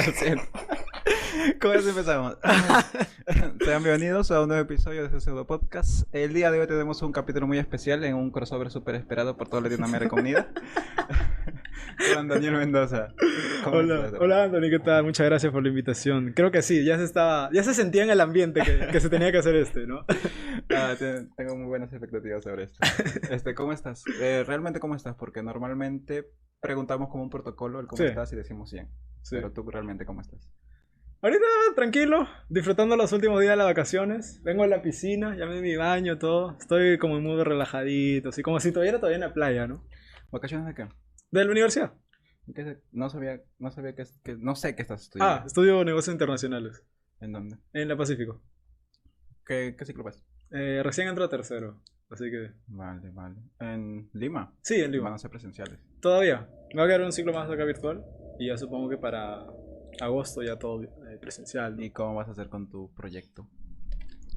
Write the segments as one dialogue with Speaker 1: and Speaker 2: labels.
Speaker 1: Lo siento. ¿Cómo es empezamos? Sean bienvenidos a un nuevo episodio de este pseudo podcast. El día de hoy tenemos un capítulo muy especial en un crossover súper esperado por toda Latinoamérica unida. Con Daniel Mendoza. ¿Cómo
Speaker 2: Hola,
Speaker 1: estás?
Speaker 2: hola Anthony, ¿qué tal? Muchas gracias por la invitación. Creo que sí, ya se sentía en el ambiente que se tenía que hacer ¿no?
Speaker 1: Tengo muy buenas expectativas sobre esto. ¿Cómo estás? Realmente, ¿cómo estás? Porque normalmente preguntamos como un protocolo el cómo
Speaker 2: Sí.
Speaker 1: estás y decimos bien.
Speaker 2: Sí.
Speaker 1: Pero tú realmente, ¿cómo estás?
Speaker 2: Ahorita tranquilo, disfrutando los últimos días de las vacaciones. Vengo a la piscina, ya me di mi baño, todo. Estoy como en modo relajadito, así como si estuviera todavía en la playa, ¿no?
Speaker 1: ¿Vacaciones de qué?
Speaker 2: De la universidad.
Speaker 1: No sabía no sé qué estás
Speaker 2: Ah,
Speaker 1: estudiando.
Speaker 2: estudio negocios internacionales
Speaker 1: ¿En dónde?
Speaker 2: en la Pacífico.
Speaker 1: ¿Qué ciclo vas?
Speaker 2: Recién entro a tercero, así que...
Speaker 1: Vale. ¿En Lima?
Speaker 2: Sí, en
Speaker 1: Van
Speaker 2: Lima.
Speaker 1: a ser presenciales.
Speaker 2: Todavía. Me va a quedar un ciclo más acá virtual y ya supongo que para agosto ya todo presencial, ¿no?
Speaker 1: ¿Y cómo vas a hacer con tu proyecto?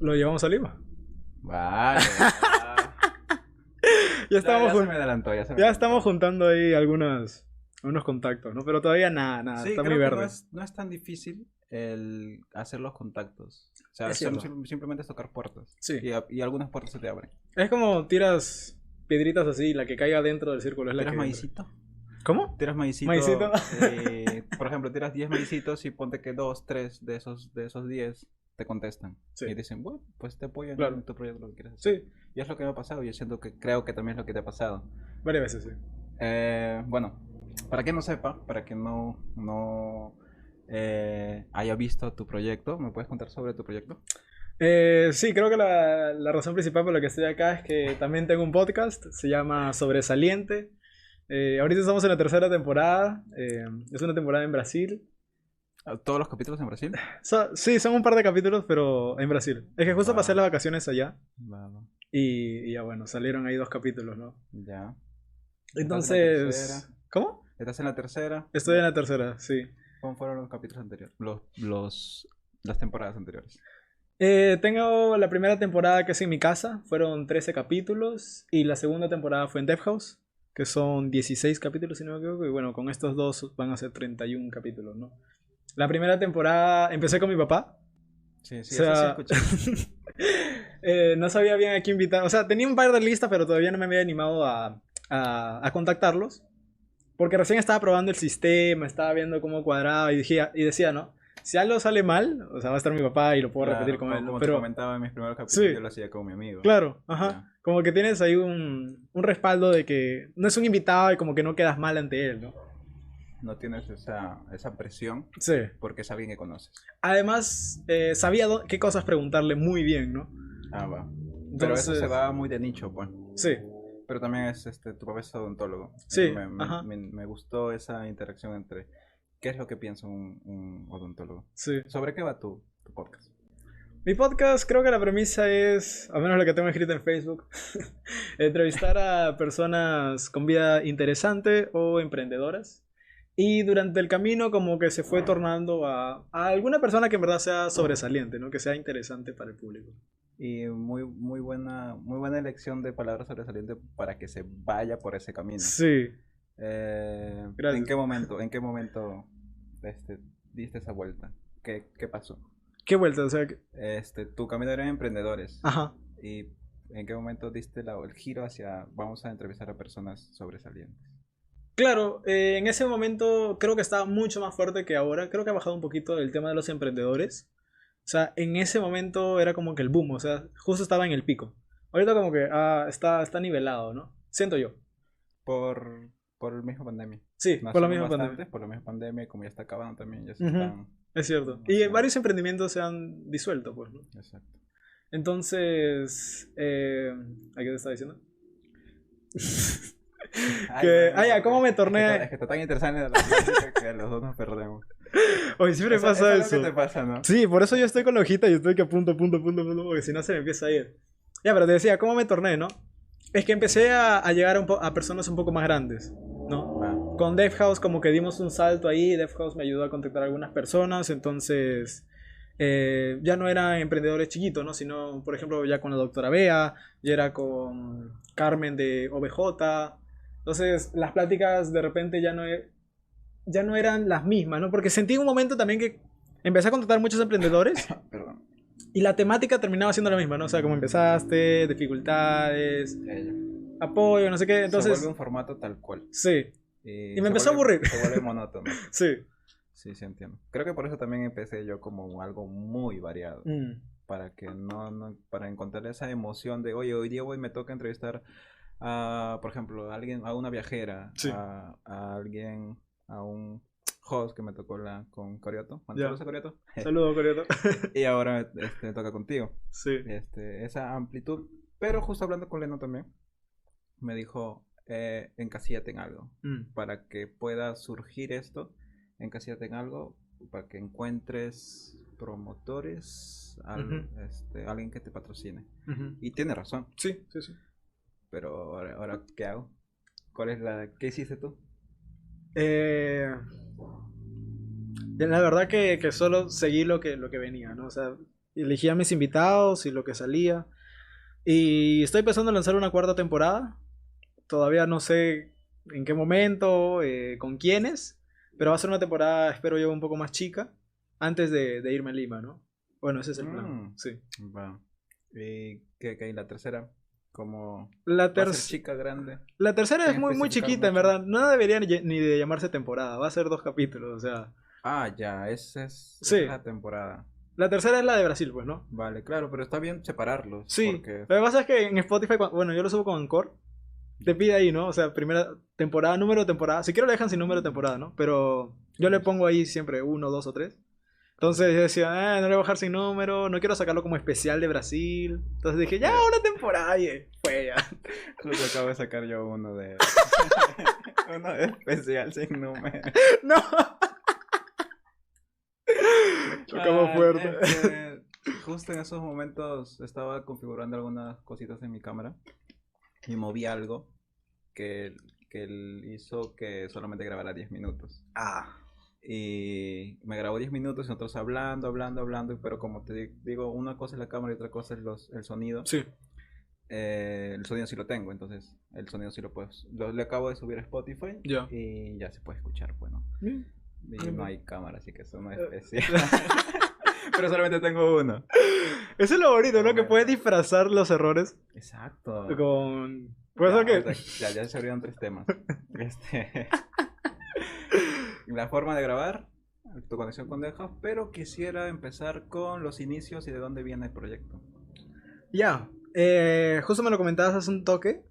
Speaker 2: Lo llevamos a Lima.
Speaker 1: Vale.
Speaker 2: Ya estamos,
Speaker 1: Ya se me adelantó, ya se me
Speaker 2: ya
Speaker 1: adelantó.
Speaker 2: estamos juntando ahí unos contactos, ¿no? Pero todavía nada,
Speaker 1: Sí,
Speaker 2: está
Speaker 1: creo
Speaker 2: muy
Speaker 1: que
Speaker 2: verde.
Speaker 1: no es tan difícil el hacer los contactos. O sea,
Speaker 2: Es cierto.
Speaker 1: simplemente es tocar puertas.
Speaker 2: Sí.
Speaker 1: Y algunas puertas se te abren.
Speaker 2: Es como tiras piedritas así, la que caiga dentro del círculo es la
Speaker 1: ¿Tiras
Speaker 2: que...
Speaker 1: maicito?
Speaker 2: ¿Cómo?
Speaker 1: Tiras maicito.
Speaker 2: Maicito.
Speaker 1: Por ejemplo, tiras 10 maicitos y ponte que 2, 3 de esos 10 te contestan.
Speaker 2: Sí.
Speaker 1: Y dicen, bueno, pues te apoyo
Speaker 2: Claro.
Speaker 1: en tu proyecto, lo que quieras hacer.
Speaker 2: Sí,
Speaker 1: Y es lo que me ha pasado. Yo siento que creo que también es lo que te ha pasado.
Speaker 2: varias veces, sí.
Speaker 1: Bueno, para quien no sepa, para quien no haya visto tu proyecto, ¿me puedes contar sobre tu proyecto?
Speaker 2: Sí, creo que la razón principal por la que estoy acá es que también tengo un podcast, se llama Sobresaliente. Ahorita estamos en la tercera temporada, es una temporada en Brasil.
Speaker 1: ¿Todos los capítulos en Brasil?
Speaker 2: Sí, son un par de capítulos, pero en Brasil. Es que justo
Speaker 1: Wow.
Speaker 2: pasé las vacaciones allá
Speaker 1: Va.
Speaker 2: y ya bueno, salieron ahí 2 capítulos, ¿no?
Speaker 1: Ya. ¿Estás en la
Speaker 2: Entonces,
Speaker 1: tercera?
Speaker 2: ¿cómo?
Speaker 1: ¿Estás en la tercera?
Speaker 2: Estoy en la tercera, sí.
Speaker 1: ¿Cómo fueron los capítulos anteriores? Las temporadas anteriores.
Speaker 2: Tengo la primera temporada que es en mi casa, fueron 13 capítulos, y la segunda temporada fue en Dev House, que son 16 capítulos si no me equivoco, y bueno, con estos dos van a ser 31 capítulos, ¿no? La primera temporada empecé con mi papá.
Speaker 1: Sí,
Speaker 2: O sea,
Speaker 1: eso sí escuché.
Speaker 2: no sabía bien a quién invitar, o sea, tenía un par de listas, pero todavía no me había animado a contactarlos, porque recién estaba probando el sistema, estaba viendo cómo cuadraba y decía, ¿no? Si algo sale mal, o sea, va a estar mi papá y lo puedo repetir con él, ¿no?
Speaker 1: Como
Speaker 2: Pero
Speaker 1: te comentaba en mis primeros capítulos,
Speaker 2: sí.
Speaker 1: yo lo hacía con mi amigo.
Speaker 2: claro, ajá.
Speaker 1: Ya.
Speaker 2: Como que tienes ahí un respaldo de que no es un invitado y como que no quedas mal ante él, ¿no?
Speaker 1: No tienes esa presión
Speaker 2: Sí.
Speaker 1: porque es alguien que conoces.
Speaker 2: Además, sabía qué cosas preguntarle muy bien, ¿no?
Speaker 1: Ah, va. Pero eso
Speaker 2: Entonces,
Speaker 1: se va muy de nicho, pues.
Speaker 2: sí,
Speaker 1: Pero también es, tu papá es odontólogo.
Speaker 2: Sí,
Speaker 1: Me,
Speaker 2: ajá.
Speaker 1: me gustó esa interacción entre qué es lo que piensa un odontólogo.
Speaker 2: sí.
Speaker 1: ¿Sobre qué va tu podcast?
Speaker 2: Mi podcast creo que la premisa es, al menos lo que tengo escrito en Facebook, entrevistar a personas con vida interesante o emprendedoras. Y durante el camino como que se fue tornando a alguna persona que en verdad sea sobresaliente, ¿no? Que sea interesante para el público.
Speaker 1: Y muy buena elección de palabras sobresalientes para que se vaya por ese camino.
Speaker 2: Sí, Gracias.
Speaker 1: ¿En qué momento diste esa vuelta? ¿Qué pasó?
Speaker 2: qué vuelta, o sea,
Speaker 1: Tu camino era emprendedores.
Speaker 2: ajá.
Speaker 1: ¿Y en qué momento diste el giro hacia vamos a entrevistar a personas sobresalientes?
Speaker 2: Claro, en ese momento creo que estaba mucho más fuerte que ahora. Creo que ha bajado un poquito el tema de los emprendedores. O sea, en ese momento era como que el boom, o sea, justo estaba en el pico. Ahorita como que está nivelado, ¿no? Siento yo.
Speaker 1: Por el mismo pandemia.
Speaker 2: Sí, por la misma pandemia.
Speaker 1: Por la misma pandemia, como ya está acabando también, ya se
Speaker 2: Ujú,
Speaker 1: están...
Speaker 2: es cierto.
Speaker 1: no
Speaker 2: Y
Speaker 1: sé.
Speaker 2: varios emprendimientos se han disuelto, pues, ¿no?
Speaker 1: Exacto.
Speaker 2: Entonces, ¿a qué te estaba diciendo? ¿Cómo me torné?
Speaker 1: Es que está tan interesante la plática que los dos nos perdemos.
Speaker 2: Oye, siempre pasa
Speaker 1: Es
Speaker 2: eso.
Speaker 1: lo que te pasa, ¿no?
Speaker 2: Sí, por eso yo estoy con la hojita y estoy que punto, porque si no se me empieza a ir. Ya, pero te decía, ¿cómo me torné, no? Es que empecé a llegar a personas un poco más grandes, ¿no?
Speaker 1: Va.
Speaker 2: Con Dev House como que dimos un salto ahí, Dev House me ayudó a contactar a algunas personas, entonces ya no eran emprendedores chiquitos, ¿no? Sino, por ejemplo, ya con la doctora Bea, ya era con Carmen de OBJ, entonces las pláticas de repente ya no... ya no eran las mismas, ¿no? Porque sentí en un momento también que empecé a contratar muchos emprendedores
Speaker 1: Perdón.
Speaker 2: y la temática terminaba siendo la misma, ¿no? O sea, como empezaste, dificultades,
Speaker 1: Ello.
Speaker 2: apoyo, no sé qué.
Speaker 1: Se
Speaker 2: Entonces,
Speaker 1: vuelve un formato tal cual.
Speaker 2: sí.
Speaker 1: Y
Speaker 2: Y me
Speaker 1: se
Speaker 2: empezó a
Speaker 1: vuelve-
Speaker 2: aburrir.
Speaker 1: Se vuelve monótono.
Speaker 2: Sí.
Speaker 1: Sí, sí, entiendo. Creo que por eso también empecé yo como algo muy variado. Para que para encontrar esa emoción de, oye, hoy día me toca entrevistar a, por ejemplo, a alguien, a una viajera,
Speaker 2: Sí.
Speaker 1: a alguien, a un host que me tocó con Corioto.
Speaker 2: Ya.
Speaker 1: ¿Conoces a Corioto?
Speaker 2: Saludos, Coreto.
Speaker 1: Y ahora me toca contigo.
Speaker 2: Sí.
Speaker 1: Esa amplitud. Pero justo hablando con Leno también, me dijo, encasíllate en algo. Para que pueda surgir esto, encasíllate en algo, para que encuentres promotores, alguien que te patrocine. Y tiene razón.
Speaker 2: Sí, sí, sí.
Speaker 1: Pero ahora ¿qué hago? ¿Qué hiciste tú?
Speaker 2: La verdad que solo seguí lo que venía, ¿no? O sea, elegí a mis invitados y lo que salía. Y estoy pensando en lanzar una cuarta temporada. Todavía no sé en qué momento, con quiénes. Pero va a ser una temporada, espero yo, un poco más chica. Antes de irme a Lima, ¿no? Bueno, ese es el plan. Sí.
Speaker 1: Va. ¿Y qué hay? La tercera, como
Speaker 2: La
Speaker 1: va a ser chica, grande.
Speaker 2: La tercera es
Speaker 1: Sin
Speaker 2: muy
Speaker 1: especificar
Speaker 2: chiquita, en
Speaker 1: mucho.
Speaker 2: verdad. No debería ni de llamarse temporada. Va a ser 2 capítulos, o sea.
Speaker 1: Ya, esa
Speaker 2: Sí.
Speaker 1: es la temporada.
Speaker 2: La tercera es la de Brasil, pues, ¿no?
Speaker 1: Vale, claro, pero está bien separarlos.
Speaker 2: Sí.
Speaker 1: Porque...
Speaker 2: Lo que pasa es que en Spotify, bueno, yo lo subo con Anchor. Te pide ahí, ¿no? O sea, primera temporada, número de temporada. Si quiero lo dejan sin número de temporada, ¿no? Pero yo le pongo ahí siempre 1, 2 o 3. Entonces yo decía, no le voy a bajar sin número, no quiero sacarlo como especial de Brasil. Entonces dije, ya, una temporada y fue ya.
Speaker 1: Justo acabo de sacar yo uno de... uno de especial sin número.
Speaker 2: No. Tocamos fuerte.
Speaker 1: Justo en esos momentos estaba configurando algunas cositas en mi cámara y moví algo que hizo que solamente grabara 10 minutos. Y me grabó 10 minutos y nosotros hablando, pero como te digo, una cosa es la cámara y otra cosa es el sonido.
Speaker 2: Sí.
Speaker 1: El sonido sí lo tengo, entonces el sonido sí lo puedo. Le acabo de subir a Spotify
Speaker 2: Ya.
Speaker 1: y ya se puede escuchar, bueno.
Speaker 2: Bien.
Speaker 1: Y no hay cámara, así que eso no es especial. Pero solamente tengo uno.
Speaker 2: Eso es lo bonito, ¿no?
Speaker 1: Bueno.
Speaker 2: Que puedes disfrazar los errores
Speaker 1: Exacto.
Speaker 2: con... Por eso que...
Speaker 1: Ya se abrieron 3 temas. La forma de grabar, tu conexión con Deja, pero quisiera empezar con los inicios y de dónde viene el proyecto.
Speaker 2: Ya. Justo me lo comentabas hace un toque.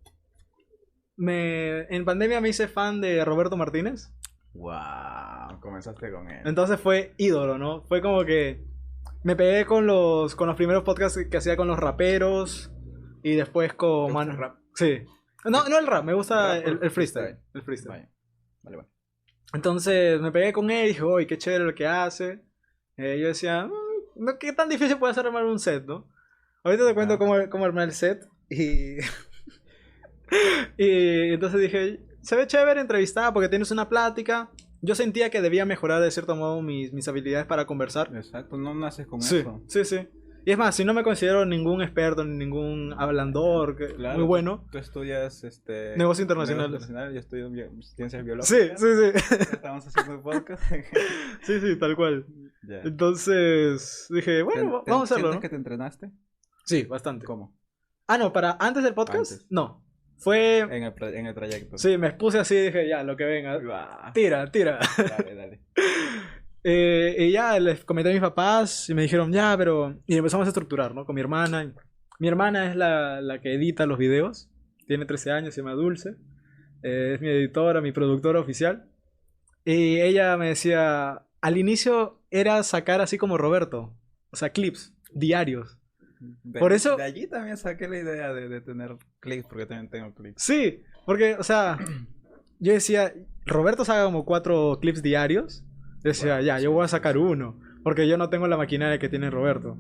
Speaker 2: En pandemia me hice fan de Roberto Martínez.
Speaker 1: Wow, comenzaste con él.
Speaker 2: Entonces fue ídolo, ¿no? Fue como que me pegué con los primeros podcasts que hacía con los raperos y después con...
Speaker 1: ¿Te gusta el rap?
Speaker 2: Sí. No el rap, me gusta
Speaker 1: Rap o
Speaker 2: el freestyle. El freestyle.
Speaker 1: Vale.
Speaker 2: Entonces me pegué con él y dije, uy, qué chévere lo que hace. Yo decía, ¿qué tan difícil puede ser armar un set, no? Ahorita te cuento cómo armar el set y... y entonces dije, se ve chévere entrevistar porque tienes una plática. Yo sentía que debía mejorar de cierto modo mis habilidades para conversar.
Speaker 1: Exacto, no naces con
Speaker 2: Sí,
Speaker 1: eso.
Speaker 2: sí. Y es más, si no me considero ningún experto, ni ningún hablandor,
Speaker 1: Claro,
Speaker 2: muy bueno.
Speaker 1: Tú estudias
Speaker 2: Negocios internacionales.
Speaker 1: Yo estudio ciencias biológicas.
Speaker 2: Sí.
Speaker 1: Estamos haciendo un podcast.
Speaker 2: Sí, tal cual.
Speaker 1: Ya.
Speaker 2: Entonces dije, bueno, vamos a hacerlo,
Speaker 1: ¿Sientes
Speaker 2: ¿no?
Speaker 1: que te entrenaste?
Speaker 2: Sí, bastante.
Speaker 1: ¿Cómo?
Speaker 2: No, para antes del podcast,
Speaker 1: Antes.
Speaker 2: no. Fue...
Speaker 1: En el trayecto.
Speaker 2: Sí, me expuse así y dije, ya, lo que venga.
Speaker 1: Bah.
Speaker 2: Tira.
Speaker 1: Dale.
Speaker 2: Y ya les comenté a mis papás y me dijeron, ya, pero... Y empezamos a estructurar, ¿no? Con mi hermana. Mi hermana es la que edita los videos. Tiene 13 años, se llama Dulce. Es mi editora, mi productora oficial. Y ella me decía, al inicio era sacar así como Roberto. O sea, clips diarios. Por eso...
Speaker 1: De allí también saqué la idea de tener clips, porque también tengo clips.
Speaker 2: Sí, porque, o sea, yo decía, Roberto saca como 4 clips diarios. Decía,
Speaker 1: Bueno,
Speaker 2: ya, yo
Speaker 1: sí,
Speaker 2: voy a
Speaker 1: sí,
Speaker 2: sacar
Speaker 1: sí.
Speaker 2: uno, porque yo no tengo la maquinaria que tiene Roberto.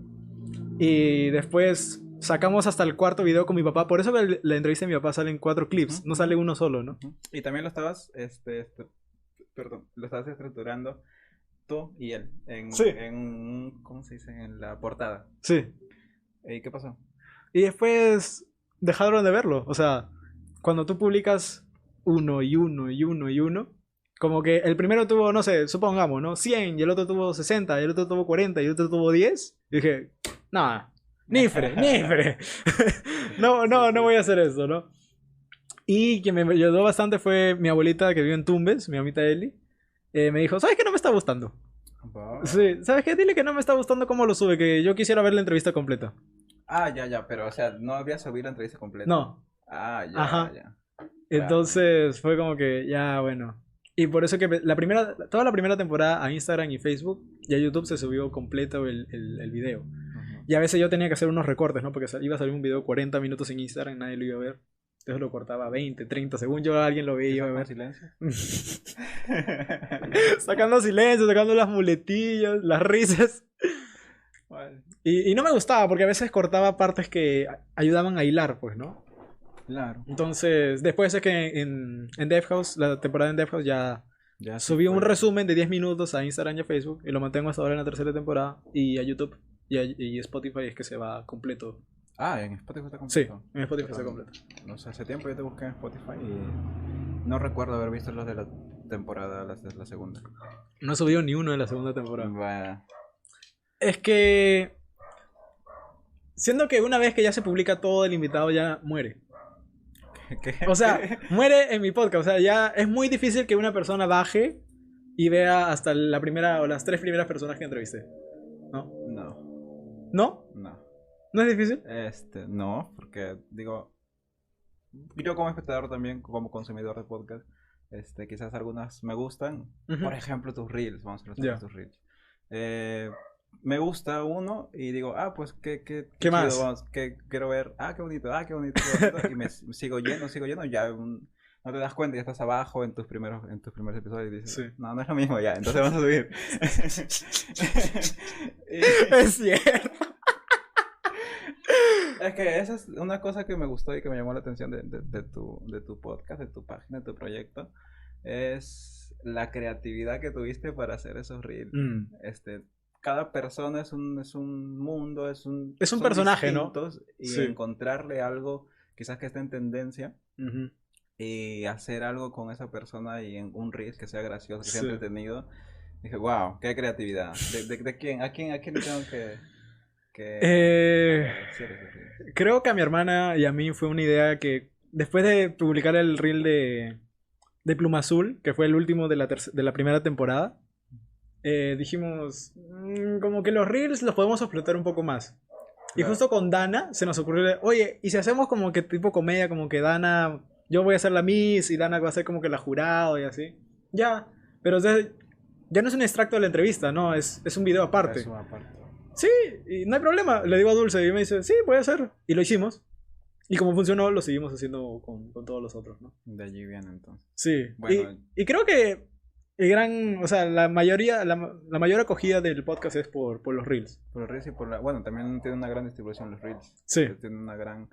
Speaker 2: Y después sacamos hasta el 4.º video con mi papá. Por eso que la entrevista de mi papá salen 4 clips, no sale uno solo, ¿no?
Speaker 1: Y también lo estabas, perdón, lo estabas estructurando tú y él
Speaker 2: Sí.
Speaker 1: ¿cómo se dice? En la portada.
Speaker 2: Sí.
Speaker 1: ¿Y qué pasó?
Speaker 2: Y después dejaron de verlo. O sea, cuando tú publicas uno, Como que el primero tuvo, no sé, supongamos, ¿no? 100, y el otro tuvo 60, y el otro tuvo 40, y el otro tuvo 10. Y dije, nada, nifre. No voy a hacer eso, ¿no? Y quien me ayudó bastante fue mi abuelita que vive en Tumbes, mi amita Eli. Me dijo, ¿sabes qué? No me está gustando.
Speaker 1: Wow.
Speaker 2: Sí, ¿sabes qué? Dile que no me está gustando cómo lo sube, que yo quisiera ver la entrevista completa.
Speaker 1: Ah, ya, pero o sea, no había subido la entrevista completa.
Speaker 2: No.
Speaker 1: Ah,
Speaker 2: Ajá.
Speaker 1: ya.
Speaker 2: Entonces fue como que ya, bueno. Y por eso que toda la primera temporada a Instagram y Facebook y a YouTube se subió completo el video.
Speaker 1: Ujú.
Speaker 2: Y a veces yo tenía que hacer unos recortes, ¿no? Porque iba a salir un video de 40 minutos en Instagram, nadie lo iba a ver. Entonces lo cortaba 20, 30. Según yo, alguien lo veía, iba a
Speaker 1: ¿Con
Speaker 2: ver.
Speaker 1: silencio?
Speaker 2: Sacando silencio, sacando las muletillas, las risas.
Speaker 1: Vale.
Speaker 2: Y no me gustaba porque a veces cortaba partes que ayudaban a hilar, pues, ¿no?
Speaker 1: Claro.
Speaker 2: Entonces, después es que en Dev House, la temporada en Dev House ya
Speaker 1: Ya sí
Speaker 2: subí un
Speaker 1: fue.
Speaker 2: resumen de 10 minutos a Instagram y a Facebook y lo mantengo hasta ahora en la tercera temporada y a YouTube y Spotify es que se va completo.
Speaker 1: Ah, en Spotify está
Speaker 2: Sí,
Speaker 1: completo.
Speaker 2: en Spotify
Speaker 1: Yo
Speaker 2: está
Speaker 1: también.
Speaker 2: completo.
Speaker 1: No sé, hace tiempo yo te busqué en Spotify y no recuerdo haber visto los de la temporada, las de la segunda.
Speaker 2: No he subido ni uno de la segunda temporada.
Speaker 1: Vaya.
Speaker 2: Es que siento que una vez que ya se publica todo, el invitado ya muere.
Speaker 1: ¿Qué?
Speaker 2: O sea, muere en mi podcast. O sea, ya es muy difícil que una persona baje y vea hasta la primera o las 3 primeras personas que entrevisté. ¿No?
Speaker 1: No,
Speaker 2: ¿No?
Speaker 1: no.
Speaker 2: ¿No es difícil?
Speaker 1: No, porque digo, yo como espectador también, como consumidor de podcast, quizás algunas me gustan.
Speaker 2: Ujú.
Speaker 1: Por ejemplo, tus reels, vamos a ver
Speaker 2: Ya.
Speaker 1: tus reels. Me gusta uno y digo, pues qué
Speaker 2: ¿Qué
Speaker 1: chido,
Speaker 2: más?
Speaker 1: vamos, que quiero ver, qué bonito, qué bonito, y me sigo yendo, ya no te das cuenta, ya estás abajo en tus primeros episodios y dices,
Speaker 2: Sí.
Speaker 1: no es lo mismo ya, entonces vamos a subir.
Speaker 2: Es cierto.
Speaker 1: Es que esa es una cosa que me gustó y que me llamó la atención de tu podcast, de tu página, de tu proyecto, es la creatividad que tuviste para hacer esos reels. Cada persona es un mundo,
Speaker 2: Es un
Speaker 1: son
Speaker 2: personaje, ¿no?
Speaker 1: distintos, y
Speaker 2: Sí.
Speaker 1: encontrarle algo quizás que esté en tendencia
Speaker 2: Ujú.
Speaker 1: y hacer algo con esa persona y en un reel que sea gracioso, que sea
Speaker 2: Sí.
Speaker 1: entretenido. Dije, wow, qué creatividad. ¿De quién? ¿A quién le tengo que agradecer ese reel?
Speaker 2: Creo que a mi hermana y a mí fue una idea que después de publicar el reel de Pluma Azul, que fue el último de la primera temporada, dijimos, como que los reels los podemos explotar un poco más. Y
Speaker 1: Claro.
Speaker 2: justo con Dana se nos ocurrió, oye, ¿y si hacemos como que tipo comedia, como que Dana, yo voy a ser la Miss y Dana va a ser como que la jurado y así? Ya, pero ya no es un extracto de la entrevista, no, es un video aparte.
Speaker 1: Eso aparte.
Speaker 2: Sí, y no hay problema. Le digo a Dulce y me dice, sí, puede ser. Y lo hicimos. Y como funcionó, lo seguimos haciendo con todos los otros, ¿no?
Speaker 1: De allí viene entonces.
Speaker 2: Sí.
Speaker 1: Bueno.
Speaker 2: Y creo que o sea, la mayor acogida del podcast es por los reels.
Speaker 1: Por los reels y bueno, también tiene una gran distribución los reels.
Speaker 2: Sí.
Speaker 1: Tiene una gran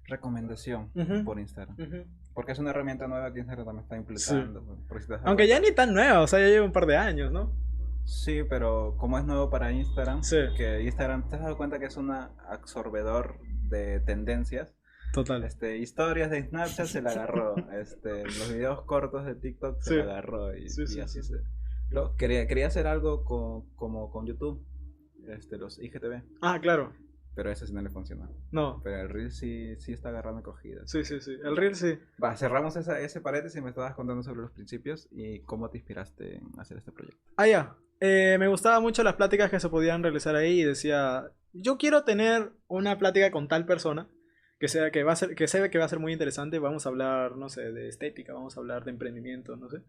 Speaker 1: recomendación
Speaker 2: Ujú.
Speaker 1: por Instagram.
Speaker 2: Ujú.
Speaker 1: Porque es una herramienta nueva que Instagram también está implementando. Por si te das
Speaker 2: Aunque ya
Speaker 1: cuenta.
Speaker 2: ni tan nueva, o sea, ya lleva un par de años, ¿no?
Speaker 1: Sí, pero como es nuevo para Instagram,
Speaker 2: Sí.
Speaker 1: que Instagram, ¿te has dado cuenta que es un absorbedor de tendencias?
Speaker 2: Total.
Speaker 1: Historias de Snapchat se la agarró, los videos cortos de TikTok se
Speaker 2: Sí.
Speaker 1: la agarró y
Speaker 2: Sí,
Speaker 1: así
Speaker 2: sí.
Speaker 1: quería hacer algo como con YouTube, los IGTV,
Speaker 2: Ah, claro.
Speaker 1: pero eso sí no le funcionó.
Speaker 2: No.
Speaker 1: Pero el Reel sí está agarrando acogida.
Speaker 2: Sí. El reel sí.
Speaker 1: Va, cerramos ese paréntesis y me estabas contando sobre los principios y cómo te inspiraste en hacer este proyecto.
Speaker 2: Ah, ya. Me gustaban mucho las pláticas que se podían realizar ahí y decía, yo quiero tener una plática con tal persona que se ve que va a ser muy interesante. Vamos a hablar, no sé, de estética, vamos a hablar de emprendimiento, no sé.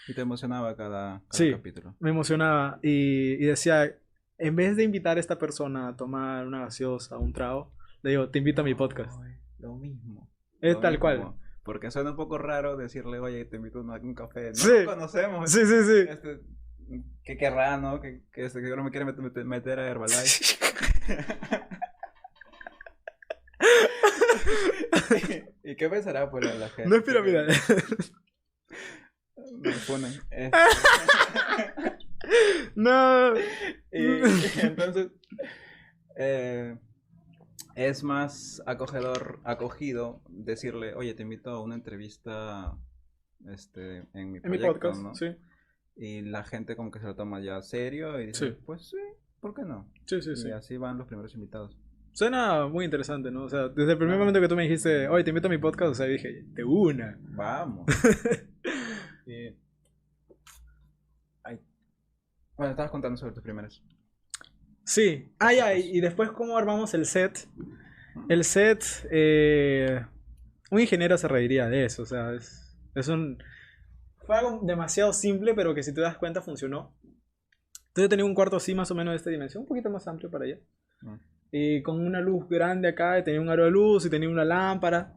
Speaker 1: Y te emocionaba cada
Speaker 2: Sí.
Speaker 1: capítulo.
Speaker 2: Me emocionaba y decía, en vez de invitar a esta persona a tomar una gaseosa, un trago, le digo, te invito a mi podcast.
Speaker 1: Ay, lo mismo.
Speaker 2: Es
Speaker 1: Lo
Speaker 2: tal
Speaker 1: mismo.
Speaker 2: cual.
Speaker 1: Porque suena un poco raro decirle, oye, te invito a un café. No
Speaker 2: Sí.
Speaker 1: nos conocemos.
Speaker 2: Sí.
Speaker 1: ¿Qué querrá, no? Que no me quiere meter a Herbalife. ¿Y qué pensará pues la gente?
Speaker 2: No es piramidal.
Speaker 1: Me ponen.
Speaker 2: No.
Speaker 1: Y entonces es más acogido decirle, oye, te invito a una entrevista en mi
Speaker 2: En mi
Speaker 1: proyecto,
Speaker 2: podcast,
Speaker 1: ¿no?
Speaker 2: sí.
Speaker 1: Y la gente como que se lo toma ya serio y dice,
Speaker 2: Sí.
Speaker 1: pues sí, ¿por qué no?
Speaker 2: Sí, sí,
Speaker 1: Y
Speaker 2: sí.
Speaker 1: así van los primeros invitados.
Speaker 2: Suena muy interesante, ¿no? O sea, desde el primer
Speaker 1: Claro.
Speaker 2: momento que tú me dijiste, oye, te invito a mi podcast, o sea, dije, de una.
Speaker 1: Vamos. Y... Ay. Bueno, estabas contando sobre tus primeros.
Speaker 2: Sí. Ah, ya, y después cómo armamos el set. El set, un ingeniero se reiría de eso, o sea, es un... Fue algo demasiado simple, pero que si te das cuenta funcionó. Entonces yo tenía un cuarto así más o menos de esta dimensión, un poquito más amplio para allá.
Speaker 1: Mm.
Speaker 2: Y con una luz grande acá, y tenía un aro de luz y tenía una lámpara.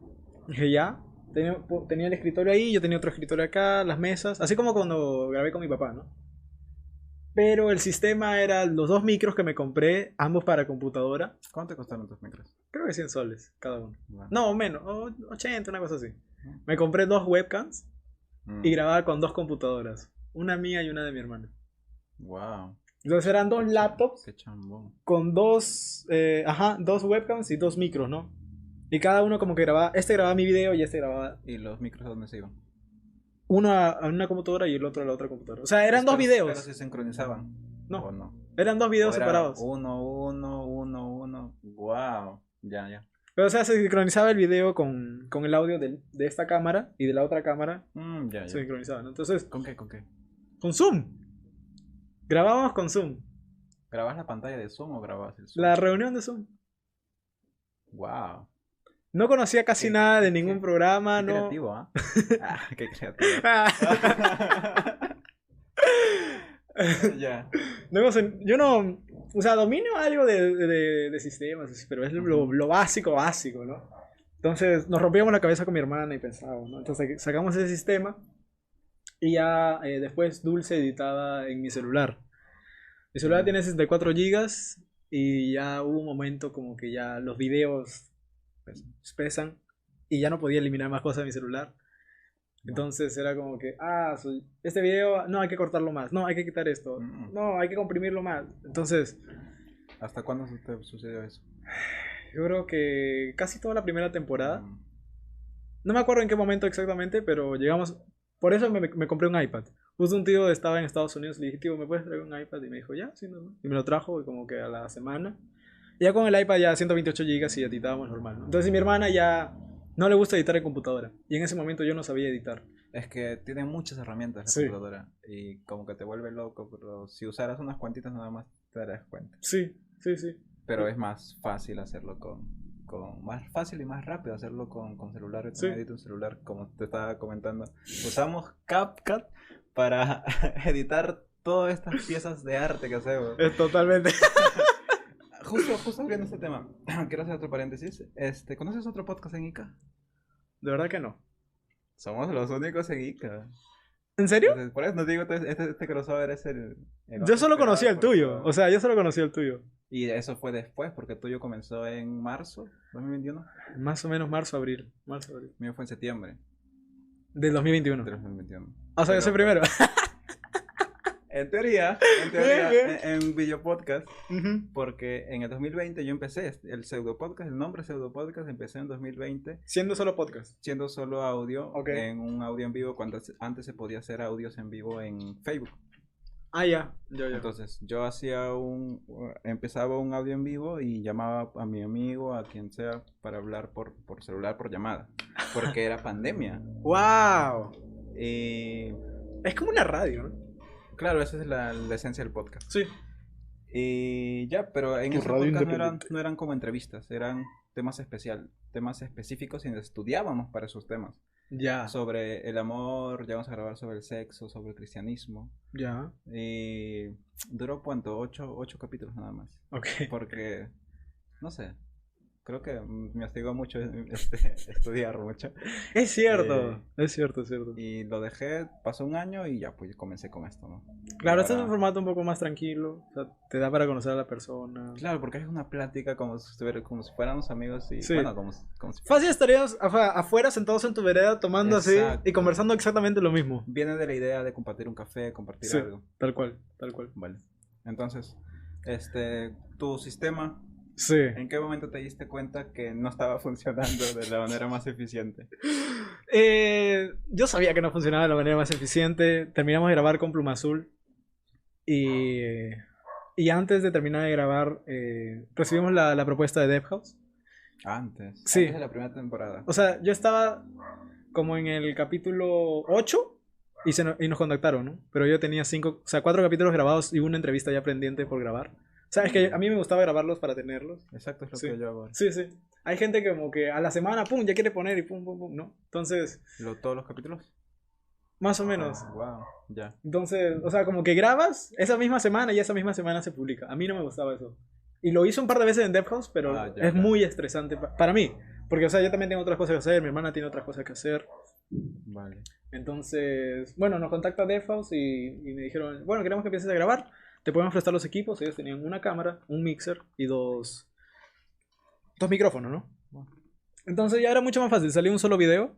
Speaker 2: Dije, ya, tenía el escritorio ahí, yo tenía otro escritorio acá, las mesas, así como cuando grabé con mi papá, ¿no? Pero el sistema era los dos micros que me compré, ambos para computadora.
Speaker 1: ¿Cuánto te costaron tus micros?
Speaker 2: Creo que 100 soles cada uno.
Speaker 1: Bueno.
Speaker 2: No, menos, 80, una cosa así. Me compré dos webcams y grababa con dos computadoras. Una mía y una de mi hermana.
Speaker 1: Wow.
Speaker 2: Entonces eran dos laptops
Speaker 1: Qué chambón.
Speaker 2: con dos webcams y dos micros, ¿no? Y cada uno como que grababa, este grababa mi video y este grababa
Speaker 1: ¿Y los micros a dónde se iban?
Speaker 2: uno a una computadora y el otro a la otra computadora. O sea, eran dos
Speaker 1: Pero
Speaker 2: videos.
Speaker 1: se sincronizaban.
Speaker 2: No.
Speaker 1: ¿O no?
Speaker 2: Eran dos videos
Speaker 1: ¿O era
Speaker 2: separados.
Speaker 1: uno? Wow. Ya.
Speaker 2: Pero o sea, se sincronizaba el video con el audio de esta cámara y de la otra cámara.
Speaker 1: Ya.
Speaker 2: Se sincronizaba, ¿no? Entonces,
Speaker 1: ¿Con qué?
Speaker 2: con Zoom. Grabábamos con Zoom.
Speaker 1: ¿Grabas la pantalla de Zoom o grabas el Zoom?
Speaker 2: La reunión de Zoom.
Speaker 1: Wow.
Speaker 2: No conocía casi nada de ningún programa,
Speaker 1: Qué
Speaker 2: ¿no?
Speaker 1: creativo, ¿ah? Qué creativo. Ya.
Speaker 2: Yo no, o sea, domino algo de sistemas, así, pero es lo básico, ¿no? Entonces nos rompíamos la cabeza con mi hermana y pensábamos, ¿no? Entonces sacamos ese sistema y ya después Dulce editaba en mi celular. Mi celular tiene 64 gigas y ya hubo un momento como que ya los videos pesan y ya no podía eliminar más cosas de mi celular. Entonces era como que, este video, no, hay que cortarlo más, no, hay que quitar esto, no, hay que comprimirlo más. Entonces,
Speaker 1: ¿hasta cuándo te sucedió eso?
Speaker 2: yo creo que casi toda la primera temporada. No me acuerdo en qué momento exactamente, pero llegamos. Por eso me compré un iPad. Justo un tío estaba en Estados Unidos, le dije, tío, ¿me puedes traer un iPad? Y me dijo, ya, sí, no. Y me lo trajo como que a la semana. Y ya con el iPad ya 128 gigas y editábamos normal, ¿no? Entonces mi hermana ya no le gusta editar en computadora. Y en ese momento yo no sabía editar.
Speaker 1: Es que tiene muchas herramientas la
Speaker 2: Sí.
Speaker 1: computadora y como que te vuelve loco, pero si usaras unas cuantitas nada más te darás cuenta.
Speaker 2: Sí.
Speaker 1: Pero es más fácil hacerlo más fácil y más rápido hacerlo con celular. Yo también edito un celular, como te estaba comentando. Usamos CapCut para editar todas estas piezas de arte que hacemos.
Speaker 2: Es totalmente.
Speaker 1: Justo viendo este tema, quiero hacer otro paréntesis. ¿Conoces otro podcast en Ica?
Speaker 2: De verdad que no.
Speaker 1: Somos los únicos en Ica.
Speaker 2: ¿En serio?
Speaker 1: Entonces, por eso no digo, este crossover es el
Speaker 2: Yo solo conocía el
Speaker 1: por
Speaker 2: tuyo.
Speaker 1: todo.
Speaker 2: O sea, yo solo conocía el tuyo.
Speaker 1: Y eso fue después, porque el tuyo comenzó en marzo 2021.
Speaker 2: Más o menos marzo, abril.
Speaker 1: El mío fue en septiembre
Speaker 2: Del 2021.
Speaker 1: de 2021.
Speaker 2: O sea, yo soy primero.
Speaker 1: En teoría,
Speaker 2: Bien.
Speaker 1: en video podcast,
Speaker 2: Ujú.
Speaker 1: porque en el 2020 yo empecé el pseudo podcast, el nombre pseudo podcast empecé en 2020
Speaker 2: Siendo solo podcast.
Speaker 1: siendo solo audio,
Speaker 2: Ok.
Speaker 1: en un audio en vivo, cuando antes se podía hacer audios en vivo en Facebook.
Speaker 2: Ya.
Speaker 1: Entonces yo empezaba un audio en vivo y llamaba a mi amigo, a quien sea, para hablar por celular, por llamada, porque era pandemia.
Speaker 2: ¡Wow!
Speaker 1: Y
Speaker 2: Es como una radio, ¿no?
Speaker 1: claro, esa es la esencia del podcast.
Speaker 2: Sí.
Speaker 1: Y ya, pero en
Speaker 2: Tu
Speaker 1: ese
Speaker 2: radio
Speaker 1: podcast
Speaker 2: independiente.
Speaker 1: no eran como entrevistas, eran temas específicos y estudiábamos para esos temas.
Speaker 2: Ya.
Speaker 1: Sobre el amor, ya vamos a grabar sobre el sexo, sobre el cristianismo.
Speaker 2: Ya.
Speaker 1: Y duró cuánto, 8 capítulos nada más.
Speaker 2: Ok.
Speaker 1: Porque, no sé, creo que me hostigó mucho estudiar mucho.
Speaker 2: Es cierto. Es cierto.
Speaker 1: Y lo dejé, pasó un año y ya pues comencé con esto, ¿no?
Speaker 2: Claro, este es
Speaker 1: Ahora-
Speaker 2: un formato un poco más tranquilo. O sea, te da para conocer a la persona.
Speaker 1: Claro, porque es una plática como si fuéramos amigos y
Speaker 2: Sí.
Speaker 1: bueno, como si
Speaker 2: Fácil estaríamos afuera sentados en tu vereda tomando así
Speaker 1: Exacto.
Speaker 2: y conversando exactamente lo mismo.
Speaker 1: viene de la idea de compartir un café, compartir
Speaker 2: Sí.
Speaker 1: algo.
Speaker 2: Tal cual.
Speaker 1: Vale. Entonces, tu sistema
Speaker 2: Sí.
Speaker 1: ¿En qué momento te diste cuenta que no estaba funcionando de la manera más eficiente?
Speaker 2: Yo sabía que no funcionaba de la manera más eficiente. Terminamos de grabar con Pluma Azul. Y antes de terminar de grabar, recibimos la propuesta de Dev House.
Speaker 1: Antes.
Speaker 2: Sí.
Speaker 1: Antes de la primera temporada.
Speaker 2: O sea, yo estaba como en el capítulo 8 y nos contactaron, ¿no? Pero yo tenía 4 capítulos grabados y una entrevista ya pendiente por grabar. O sea, es que a mí me gustaba grabarlos para tenerlos.
Speaker 1: Exacto, es lo
Speaker 2: Sí.
Speaker 1: que yo hago ahora.
Speaker 2: Sí, sí. Hay gente que como que a la semana, pum, ya quiere poner y pum, pum, pum, ¿no? Entonces,
Speaker 1: ¿Todos los capítulos?
Speaker 2: más o menos.
Speaker 1: Wow, ya.
Speaker 2: Entonces, o sea, como que grabas esa misma semana y esa misma semana se publica. A mí no me gustaba eso. Y lo hice un par de veces en Dev House, pero
Speaker 1: Ya.
Speaker 2: muy estresante para mí. Porque, o sea, yo también tengo otras cosas que hacer, mi hermana tiene otras cosas que hacer.
Speaker 1: Vale.
Speaker 2: Entonces, bueno, nos contacta Dev House y me dijeron, bueno, queremos que empieces a grabar. Te podemos prestar los equipos. Ellos tenían una cámara, un mixer y dos micrófonos, ¿no? Entonces ya era mucho más fácil. Salía un solo video.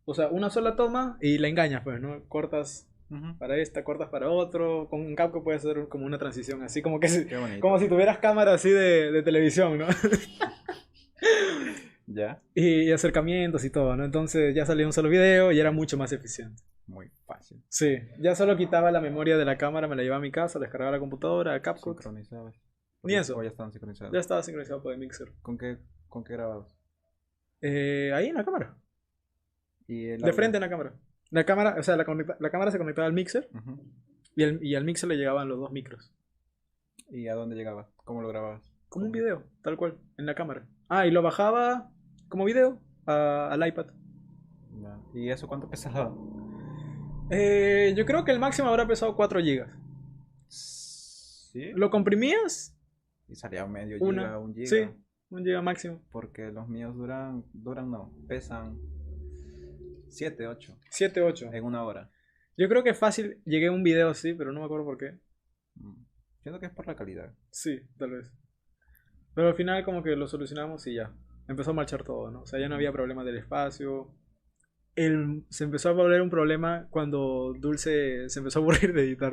Speaker 2: O sea, una sola toma y la engañas, pues, ¿no? Cortas para esta, cortas para otro. Con un CapCut puedes hacer como una transición, así como que
Speaker 1: Qué bonito.
Speaker 2: como si tuvieras cámara así de televisión, ¿no?
Speaker 1: Ya.
Speaker 2: Y acercamientos y todo, ¿no? Entonces ya salía un solo video y era mucho más eficiente.
Speaker 1: Muy fácil.
Speaker 2: Sí, ya solo quitaba la memoria de la cámara, me la llevaba a mi casa, la descargaba a la computadora, a CapCut.
Speaker 1: Sincronizabas.
Speaker 2: Ni eso.
Speaker 1: O ya estaban sincronizados.
Speaker 2: Ya estaba sincronizado por el mixer.
Speaker 1: ¿Con qué grababas?
Speaker 2: Ahí en la cámara.
Speaker 1: ¿Y el
Speaker 2: De
Speaker 1: audio?
Speaker 2: frente en la cámara. La cámara, o sea, la cámara se conectaba al mixer
Speaker 1: Ujú.
Speaker 2: y al mixer le llegaban los dos micros.
Speaker 1: ¿Y a dónde llegaba? ¿Cómo lo grababas?
Speaker 2: Como un video, tal cual, en la cámara. Ah, y lo bajaba como video al iPad.
Speaker 1: Ya. ¿Y eso cuánto pesaba?
Speaker 2: Yo creo que el máximo habrá pesado 4 GB.
Speaker 1: ¿Sí?
Speaker 2: ¿Lo comprimías?
Speaker 1: Y salía medio
Speaker 2: Una.
Speaker 1: giga, un giga.
Speaker 2: Sí, 1 GB máximo.
Speaker 1: Porque los míos pesan 7, 8
Speaker 2: 7, 8.
Speaker 1: en una hora.
Speaker 2: Yo creo que fácil llegué a un video así, pero no me acuerdo por qué.
Speaker 1: Siento que es por la calidad.
Speaker 2: Sí, tal vez. Pero al final como que lo solucionamos y ya. Empezó a marchar todo, ¿no? O sea, ya no había problema del espacio. Se empezó a volver un problema cuando Dulce se empezó a aburrir de editar.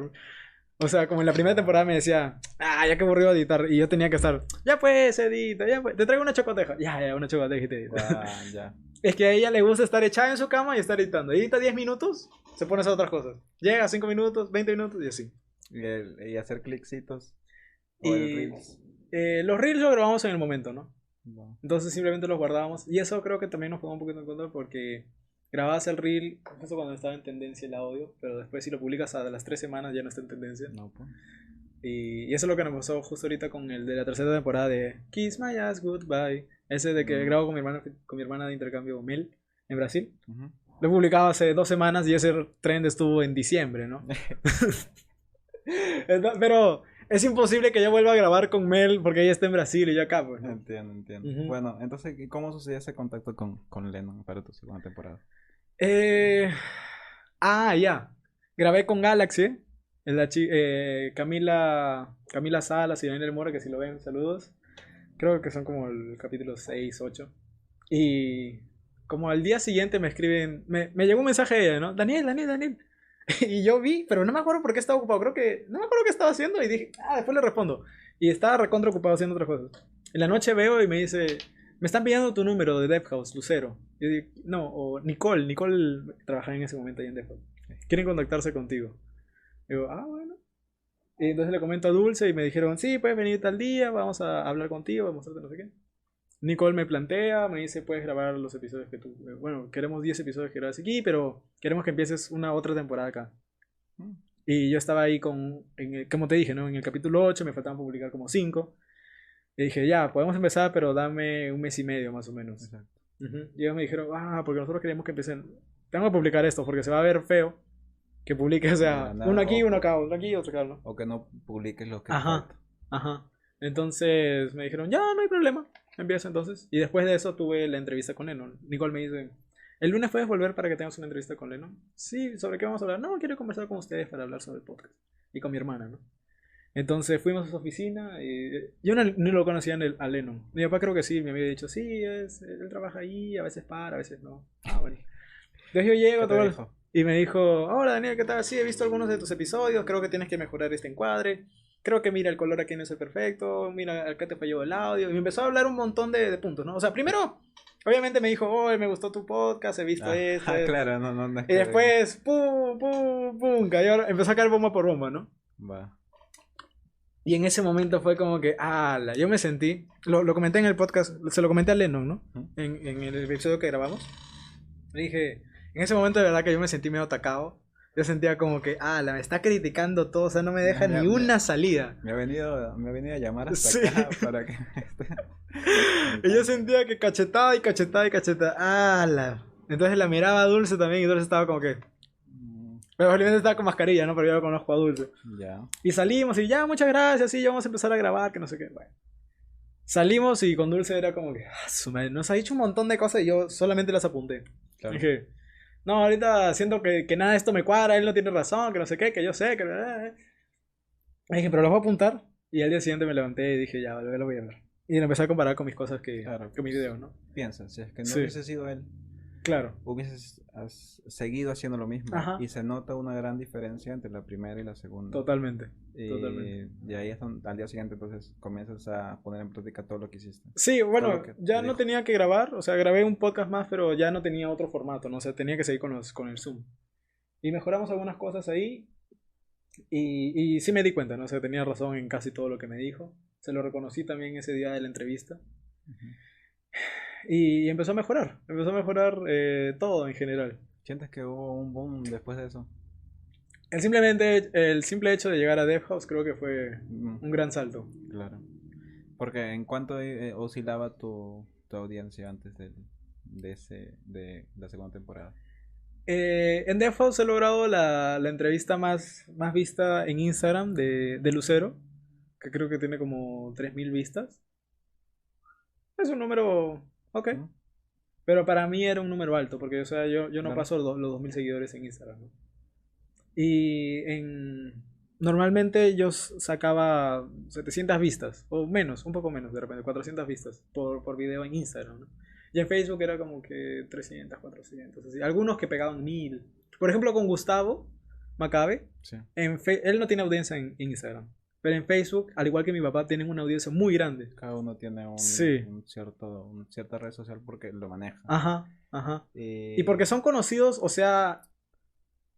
Speaker 2: O sea, como en la primera temporada me decía, ya que aburrido de editar. Y yo tenía que estar, ya pues, edita, ya pues. Te traigo una chocoteja. Ya, una chocoteja y te edita.
Speaker 1: Ya.
Speaker 2: Es que a ella le gusta estar echada en su cama y estar editando. Edita 10 minutos, se pone a hacer otras cosas. Llega a 5 minutos, 20 minutos y así.
Speaker 1: Y hacer clicitos.
Speaker 2: Y
Speaker 1: O el Reels.
Speaker 2: Los reels lo grabamos en el momento, ¿no?
Speaker 1: No.
Speaker 2: Entonces simplemente los guardábamos. Y eso creo que también nos jugó un poquito en contra porque grababas el reel justo cuando estaba en tendencia el audio, pero después si lo publicas a las 3 semanas ya no está en tendencia.
Speaker 1: No, pues.
Speaker 2: Y eso es lo que nos pasó justo ahorita con el de la tercera temporada de Kiss My Ass Goodbye. Ese de que grabo con mi hermana de intercambio Mel en Brasil.
Speaker 1: Ujú.
Speaker 2: Lo he publicado hace 2 semanas y ese trend estuvo en diciembre, ¿no? Pero es imposible que yo vuelva a grabar con Mel porque ella está en Brasil y yo acá, pues, ¿no?
Speaker 1: Entiendo.
Speaker 2: Ujú.
Speaker 1: Bueno, entonces, ¿cómo sucedió ese contacto con Lennon para tu segunda temporada?
Speaker 2: Ya. Grabé con Galaxy. Camila Salas y Daniel Mora, que si lo ven, saludos. Creo que son como el capítulo 6, 8. Y como al día siguiente me escriben, me llegó un mensaje de ella, ¿no? Daniel. Y yo vi, pero no me acuerdo por qué estaba ocupado. No me acuerdo qué estaba haciendo y dije, después le respondo. Y estaba recontra ocupado haciendo otras cosas. En la noche veo y me dice, me están pidiendo tu número de Dev House, Lucero. Y yo digo, no, o Nicole trabajaba en ese momento ahí en Dev House. Quieren contactarse contigo. Digo, bueno. Y entonces le comento a Dulce y me dijeron, sí, puedes venir tal día, vamos a hablar contigo, a mostrarte no sé qué. Nicole me plantea, me dice, puedes grabar los episodios que tú... Bueno, queremos 10 episodios que grabes aquí, pero queremos que empieces una otra temporada acá. Y yo estaba ahí como te dije, ¿no? En el capítulo 8 me faltaban publicar como 5. Y dije, ya, podemos empezar, pero dame 1 mes y medio más o menos.
Speaker 1: Exacto.
Speaker 2: Y ellos me dijeron, porque nosotros queremos que empiecen... Tengo que publicar esto porque se va a ver feo que publique, o sea, uno aquí, uno acá, otro aquí, otro acá, ¿no?
Speaker 1: O que no publiques lo que
Speaker 2: Ajá. Entonces me dijeron, ya, no hay problema. Empieza entonces. Y después de eso tuve la entrevista con Lennon. Nicole me dice, ¿el lunes puedes volver para que tengamos una entrevista con Lennon? Sí, ¿sobre qué vamos a hablar? No, quiero conversar con ustedes para hablar sobre el podcast. Y con mi hermana, ¿no? Entonces fuimos a su oficina y yo no lo conocía a Lennon. Mi papá creo que sí, me había dicho, sí, él trabaja ahí, a veces para, a veces no. Bueno. Entonces yo llego y me dijo, hola Daniel, ¿qué tal? Sí, he visto algunos de tus episodios, creo que tienes que mejorar este encuadre. creo que mira, el color aquí no es el perfecto, mira, acá te falló el audio. Y me empezó a hablar un montón de puntos, ¿no? O sea, primero, obviamente me dijo, oh, me gustó tu podcast, he visto esto.
Speaker 1: Claro, no es
Speaker 2: Y después, pum, pum, pum, cayó, empezó a caer bomba por bomba, ¿no?
Speaker 1: Va.
Speaker 2: Y en ese momento fue como que, yo me sentí, lo comenté en el podcast, se lo comenté a Lennon, ¿no? En el episodio que grabamos. Le dije, en ese momento de verdad que yo me sentí medio atacado. Yo sentía como que, me está criticando todo, o sea, no me deja ni una salida.
Speaker 1: Me ha venido a llamar hasta acá para que
Speaker 2: y yo sentía que cachetada y cachetada y cachetada. Entonces la miraba a Dulce también y Dulce estaba como que... Pero obviamente estaba con mascarilla, ¿no? Pero yo lo conozco a Dulce.
Speaker 1: Ya.
Speaker 2: Y salimos y ya, muchas gracias, sí, ya vamos a empezar a grabar, que no sé qué. Bueno. Salimos y con Dulce era como que, su madre, nos ha dicho un montón de cosas y yo solamente las apunté. Claro. Dije, no, ahorita siento que nada de esto me cuadra, él no tiene razón, que no sé qué, que yo sé, que... Dije, pero los voy a apuntar. Y al día siguiente me levanté y dije, ya, lo voy a ver. Y lo empecé a comparar con mis cosas con mis videos, ¿no?
Speaker 1: Piensa, si es que no hubiese sido él,
Speaker 2: claro,
Speaker 1: hubieses seguido haciendo lo mismo. Ajá. Y se nota una gran diferencia entre la primera y la segunda.
Speaker 2: Totalmente.
Speaker 1: Y ahí es donde, al día siguiente entonces comienzas a poner en práctica todo lo que hiciste.
Speaker 2: Sí, bueno, ya no tenía que grabar, o sea, grabé un podcast más, pero ya no tenía otro formato, ¿no? O sea, tenía que seguir con el Zoom. Y mejoramos algunas cosas ahí y sí me di cuenta, ¿no? O sea, tenía razón en casi todo lo que me dijo. Se lo reconocí también ese día de la entrevista. Uh-huh. Y empezó a mejorar todo en general.
Speaker 1: ¿Sientes que hubo un boom después de eso?
Speaker 2: El simple hecho de llegar a DevHouse creo que fue un gran salto.
Speaker 1: Claro. Porque ¿en cuánto oscilaba tu audiencia antes de la segunda temporada?
Speaker 2: En DevHouse he logrado la entrevista más vista en Instagram de Lucero, que creo que tiene como 3.000 vistas. Es un número... ok. Pero para mí era un número alto, porque o sea, yo no paso los 2.000 seguidores en Instagram, ¿no? Y normalmente yo sacaba 700 vistas, o menos, un poco menos de repente, 400 vistas por video en Instagram, ¿no? Y en Facebook era como que 300, 400, así. Algunos que pegaban 1.000. Por ejemplo, con Gustavo Macabe, sí. Él no tiene audiencia en Instagram. Pero en Facebook, al igual que mi papá, tienen una audiencia muy grande.
Speaker 1: Cada uno tiene cierta red social porque lo maneja.
Speaker 2: Ajá. Y porque son conocidos, o sea...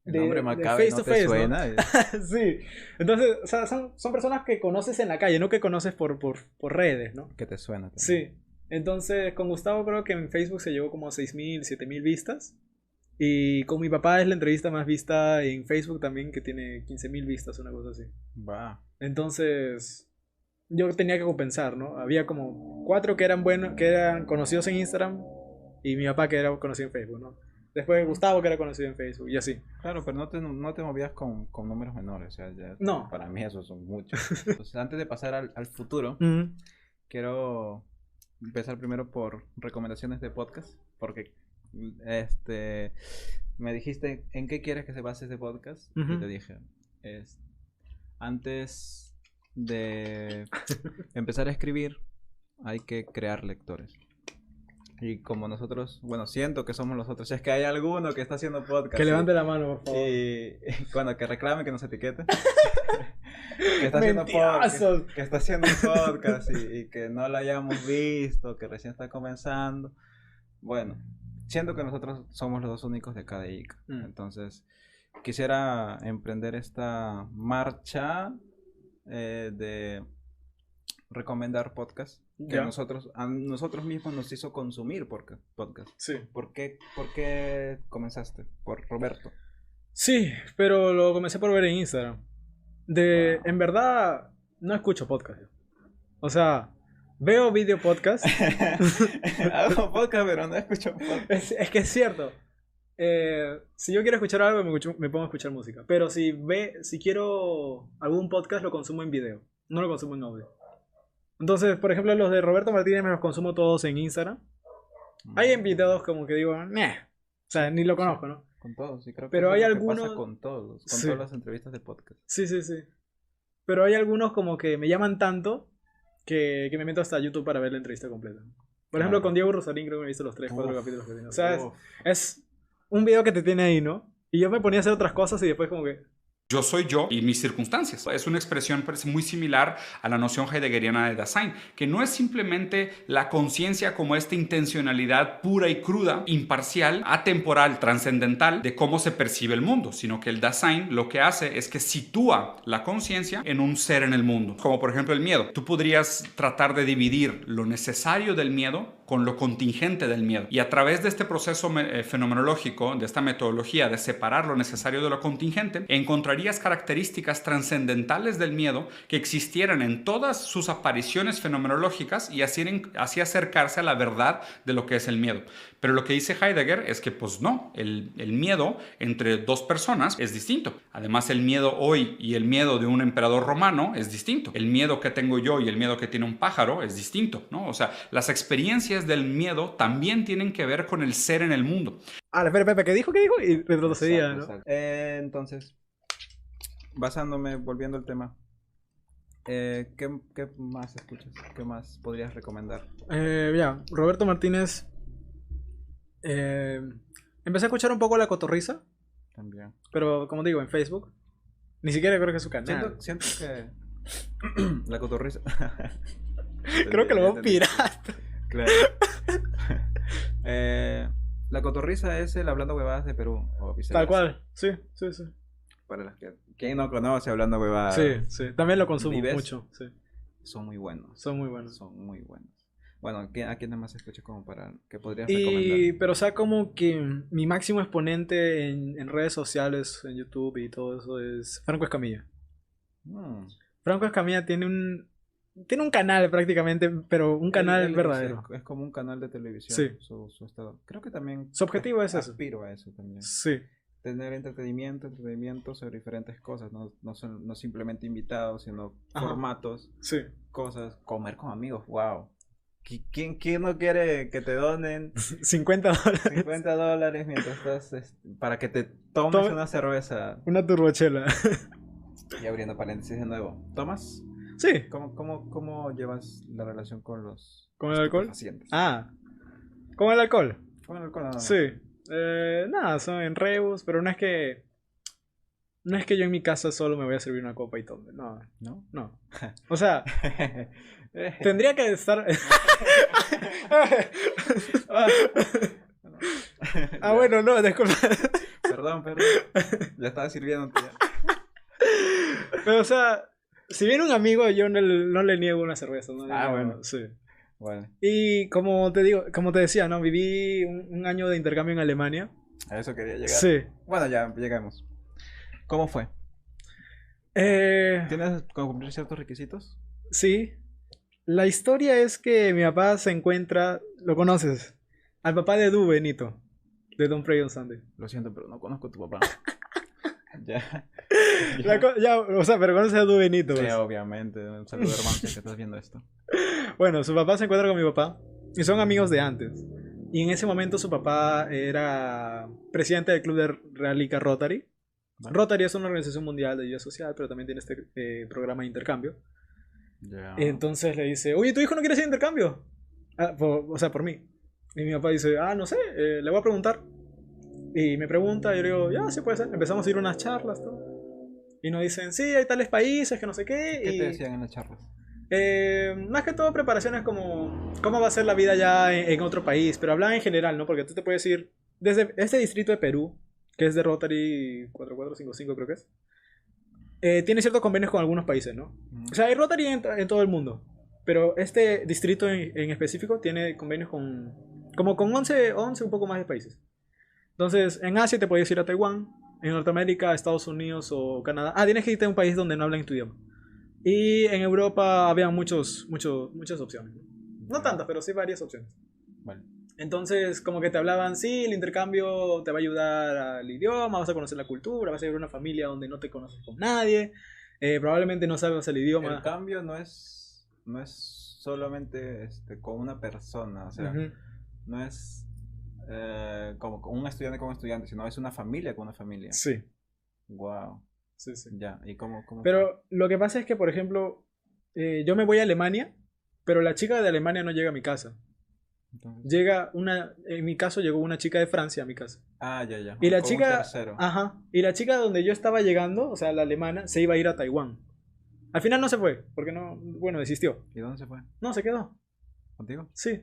Speaker 1: El nombre Macabe no te suena.
Speaker 2: ¿no? Sí. Entonces, o sea, son personas que conoces en la calle, no que conoces por redes, ¿no?
Speaker 1: Que te suena también.
Speaker 2: Sí. Entonces, con Gustavo creo que en Facebook se llegó como a 6.000, 7.000 vistas. Y con mi papá es la entrevista más vista en Facebook también, que tiene 15.000 vistas, una cosa así.
Speaker 1: Va.
Speaker 2: Entonces, yo tenía que compensar, ¿no? Había como 4 que eran buenos, que eran conocidos en Instagram, y mi papá que era conocido en Facebook, ¿no? Después Gustavo que era conocido en Facebook, y así.
Speaker 1: Claro, pero no te movías con números menores, o sea, ya,
Speaker 2: no.
Speaker 1: Para mí esos son muchos. Entonces, antes de pasar al futuro, quiero empezar primero por recomendaciones de podcast, porque me dijiste en qué quieres que se base este podcast, y te dije, antes de empezar a escribir hay que crear lectores. Y como nosotros, bueno, siento que somos nosotros. Si es que hay alguno que está haciendo podcast.
Speaker 2: Que levante la mano, por favor.
Speaker 1: Y bueno, que reclame, que nos etiquete. Que está haciendo podcast y que no lo hayamos visto, que recién está comenzando. Bueno, siento que nosotros somos los dos únicos de cada IC. Entonces, quisiera emprender esta marcha de recomendar podcasts que a nosotros mismos nos hizo consumir podcast.
Speaker 2: Sí.
Speaker 1: ¿Por qué comenzaste? ¿Por Roberto?
Speaker 2: Sí, pero lo comencé por ver en Instagram. En verdad, no escucho podcast. O sea, veo video podcast.
Speaker 1: Hago podcast, pero no escucho podcast.
Speaker 2: Es que es cierto. Si yo quiero escuchar algo, me pongo a escuchar música. Pero si quiero algún podcast, lo consumo en video. No lo consumo en audio. Entonces, por ejemplo, los de Roberto Martínez me los consumo todos en Instagram. Hay invitados como que digo, meh. O sea, ni lo conozco, ¿no?
Speaker 1: Con todos, sí, creo que
Speaker 2: pero hay
Speaker 1: es lo
Speaker 2: algunos...
Speaker 1: que pasa con todas las entrevistas de podcast.
Speaker 2: Sí. Pero hay algunos como que me llaman tanto que me meto hasta YouTube para ver la entrevista completa. Por ejemplo, con Diego Rosarín creo que me he visto los 3-4 capítulos que tiene. O sea, es un video que te tiene ahí, ¿no? Y yo me ponía a hacer otras cosas y después como que...
Speaker 3: Yo soy yo y mis circunstancias. Es una expresión parece muy similar a la noción heideggeriana de Dasein, que no es simplemente la conciencia como esta intencionalidad pura y cruda, imparcial, atemporal, trascendental de cómo se percibe el mundo, sino que el Dasein lo que hace es que sitúa la conciencia en un ser en el mundo. Como por ejemplo el miedo. Tú podrías tratar de dividir lo necesario del miedo con lo contingente del miedo. Y a través de este proceso fenomenológico, de esta metodología de separar lo necesario de lo contingente, encontrarías características trascendentales del miedo que existieran en todas sus apariciones fenomenológicas y así acercarse a la verdad de lo que es el miedo. Pero lo que dice Heidegger es que pues no, el miedo entre dos personas es distinto. Además, el miedo hoy y el miedo de un emperador romano es distinto. El miedo que tengo yo y el miedo que tiene un pájaro es distinto, ¿no? O sea, las experiencias del miedo también tienen que ver con el ser en el mundo.
Speaker 2: Ah, espera, ¿qué dijo? ¿Qué dijo? Y retrocedía, ¿no?
Speaker 1: Exacto. Entonces, basándome, volviendo al tema, ¿qué más escuchas? ¿Qué más podrías recomendar?
Speaker 2: Ya, Roberto Martínez. Empecé a escuchar un poco La Cotorrisa.
Speaker 1: También.
Speaker 2: Pero, como digo, en Facebook. Ni siquiera creo que es su canal.
Speaker 1: Siento que La Cotorrisa.
Speaker 2: Creo que lo voy a pirata.
Speaker 1: Claro. La Cotorrisa es el Hablando Huevadas de Perú. O
Speaker 2: Tal cual, sí.
Speaker 1: Para las que... ¿Quién no conoce Hablando Huevadas?
Speaker 2: Sí. También lo consumo mucho. Sí.
Speaker 1: Son muy buenos.
Speaker 2: Son muy buenos.
Speaker 1: Bueno, ¿a quién más escuchas como para que podrías recomendar?
Speaker 2: Pero o sea, como que mi máximo exponente en redes sociales, en YouTube y todo eso es Franco Escamilla. Franco Escamilla tiene un canal prácticamente, pero un canal verdadero.
Speaker 1: Es como un canal de televisión.
Speaker 2: Sí.
Speaker 1: Su estado. Creo que también...
Speaker 2: Su objetivo es eso.
Speaker 1: Aspiro a eso también.
Speaker 2: Sí.
Speaker 1: Tener entretenimiento sobre diferentes cosas, no simplemente invitados, sino formatos, cosas, comer con amigos, wow. ¿Quién no quiere que te donen
Speaker 2: $50
Speaker 1: $50 mientras estás, para que te tomes una cerveza?
Speaker 2: Una turbochela.
Speaker 1: Y abriendo paréntesis de nuevo. ¿Tomas?
Speaker 2: Sí.
Speaker 1: ¿Cómo llevas la relación con los
Speaker 2: ¿Con el alcohol?
Speaker 1: Pacientes?
Speaker 2: ¿Con el alcohol?
Speaker 1: Con el alcohol, nada más.
Speaker 2: Sí. Nada, son en rebus, pero no es que yo en mi casa solo me voy a servir una copa y tome. No. O sea, tendría que estar... Bueno, no, disculpa.
Speaker 1: Perdón. Ya estaba sirviendo.
Speaker 2: Pero, o sea, si viene un amigo, yo no le niego una cerveza.
Speaker 1: Bueno.
Speaker 2: Sí.
Speaker 1: Bueno.
Speaker 2: Y como te decía, ¿no? Viví un año de intercambio en Alemania.
Speaker 1: A eso quería llegar.
Speaker 2: Sí.
Speaker 1: Bueno, ya llegamos. ¿Cómo fue? ¿Tienes que cumplir ciertos requisitos?
Speaker 2: Sí. La historia es que mi papá se encuentra... ¿Lo conoces? Al papá de Du Benito. De Don't Pray on Sunday.
Speaker 1: Lo siento, pero no conozco a tu papá. Ya.
Speaker 2: O sea, pero conoces a Du Benito.
Speaker 1: Sí,
Speaker 2: pues.
Speaker 1: Obviamente. Un saludo, hermano, que estás viendo esto.
Speaker 2: Bueno, su papá se encuentra con mi papá. Y son amigos de antes. Y en ese momento su papá era presidente del club de Realica Rotary. ¿Vale? Rotary es una organización mundial de ayuda social, pero también tiene este programa de intercambio.
Speaker 1: Yeah.
Speaker 2: Entonces le dice, oye, ¿tu hijo no quiere hacer intercambio? Por mí. Y mi papá dice, no sé, le voy a preguntar. Y me pregunta, y yo le digo, ya, sí puede ser. Empezamos a ir a unas charlas, todo. Y nos dicen, sí, hay tales países que no sé qué.
Speaker 1: ¿Qué te decían en las charlas?
Speaker 2: Más que todo preparaciones como cómo va a ser la vida ya en otro país, pero hablan en general, ¿no? Porque tú te puedes ir desde este distrito de Perú, que es de Rotary 4455 creo que es, tiene ciertos convenios con algunos países, ¿no? O sea, hay Rotary en todo el mundo, pero este distrito en específico tiene convenios con 11 un poco más de países. Entonces, en Asia te puedes ir a Taiwán, en Norteamérica, Estados Unidos o Canadá. Tienes que irte a un país donde no hablan tu idioma. Y en Europa había muchas opciones. No tantas, pero sí varias opciones.
Speaker 1: Vale.
Speaker 2: Entonces, como que te hablaban, sí, el intercambio te va a ayudar al idioma, vas a conocer la cultura, vas a ir a una familia donde no te conoces con nadie, probablemente no sabes el idioma.
Speaker 1: El cambio no es solamente con una persona, o sea, no es como un estudiante con un estudiante, sino es una familia con una familia.
Speaker 2: Sí.
Speaker 1: Wow.
Speaker 2: Sí.
Speaker 1: Ya, ¿y cómo?
Speaker 2: Pero lo que pasa es que, por ejemplo, yo me voy a Alemania, pero la chica de Alemania no llega a mi casa.
Speaker 1: Entonces...
Speaker 2: en mi caso llegó una chica de Francia a mi casa.
Speaker 1: Ah, ya.
Speaker 2: Y la
Speaker 1: Con un
Speaker 2: chica,
Speaker 1: tercero.
Speaker 2: y la chica donde yo estaba llegando, o sea, la alemana, se iba a ir a Taiwán. Al final no se fue, porque no, bueno, desistió.
Speaker 1: ¿Y dónde se fue?
Speaker 2: No, se quedó.
Speaker 1: ¿Contigo?
Speaker 2: Sí.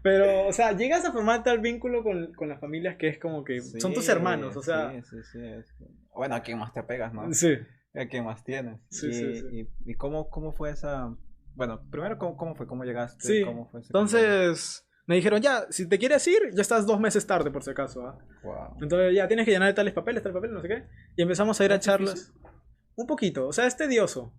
Speaker 2: Pero, o sea, llegas a formar tal vínculo con las familias que es como que son tus hermanos, o sea.
Speaker 1: Sí. Bueno, ¿a quién más te pegas, no?
Speaker 2: Sí.
Speaker 1: ¿A quién más tienes?
Speaker 2: Sí.
Speaker 1: ¿Y cómo fue esa...? Bueno, primero, ¿cómo fue? ¿Cómo llegaste?
Speaker 2: Sí.
Speaker 1: ¿Cómo fue ese
Speaker 2: Entonces, me dijeron, ya, si te quieres ir, ya estás 2 meses tarde, por si acaso. ¿Ah?
Speaker 1: Wow.
Speaker 2: Entonces, ya tienes que llenar tales papeles, no sé qué. Y empezamos a ir a charlas.
Speaker 1: Difícil?
Speaker 2: Un poquito, o sea, es tedioso.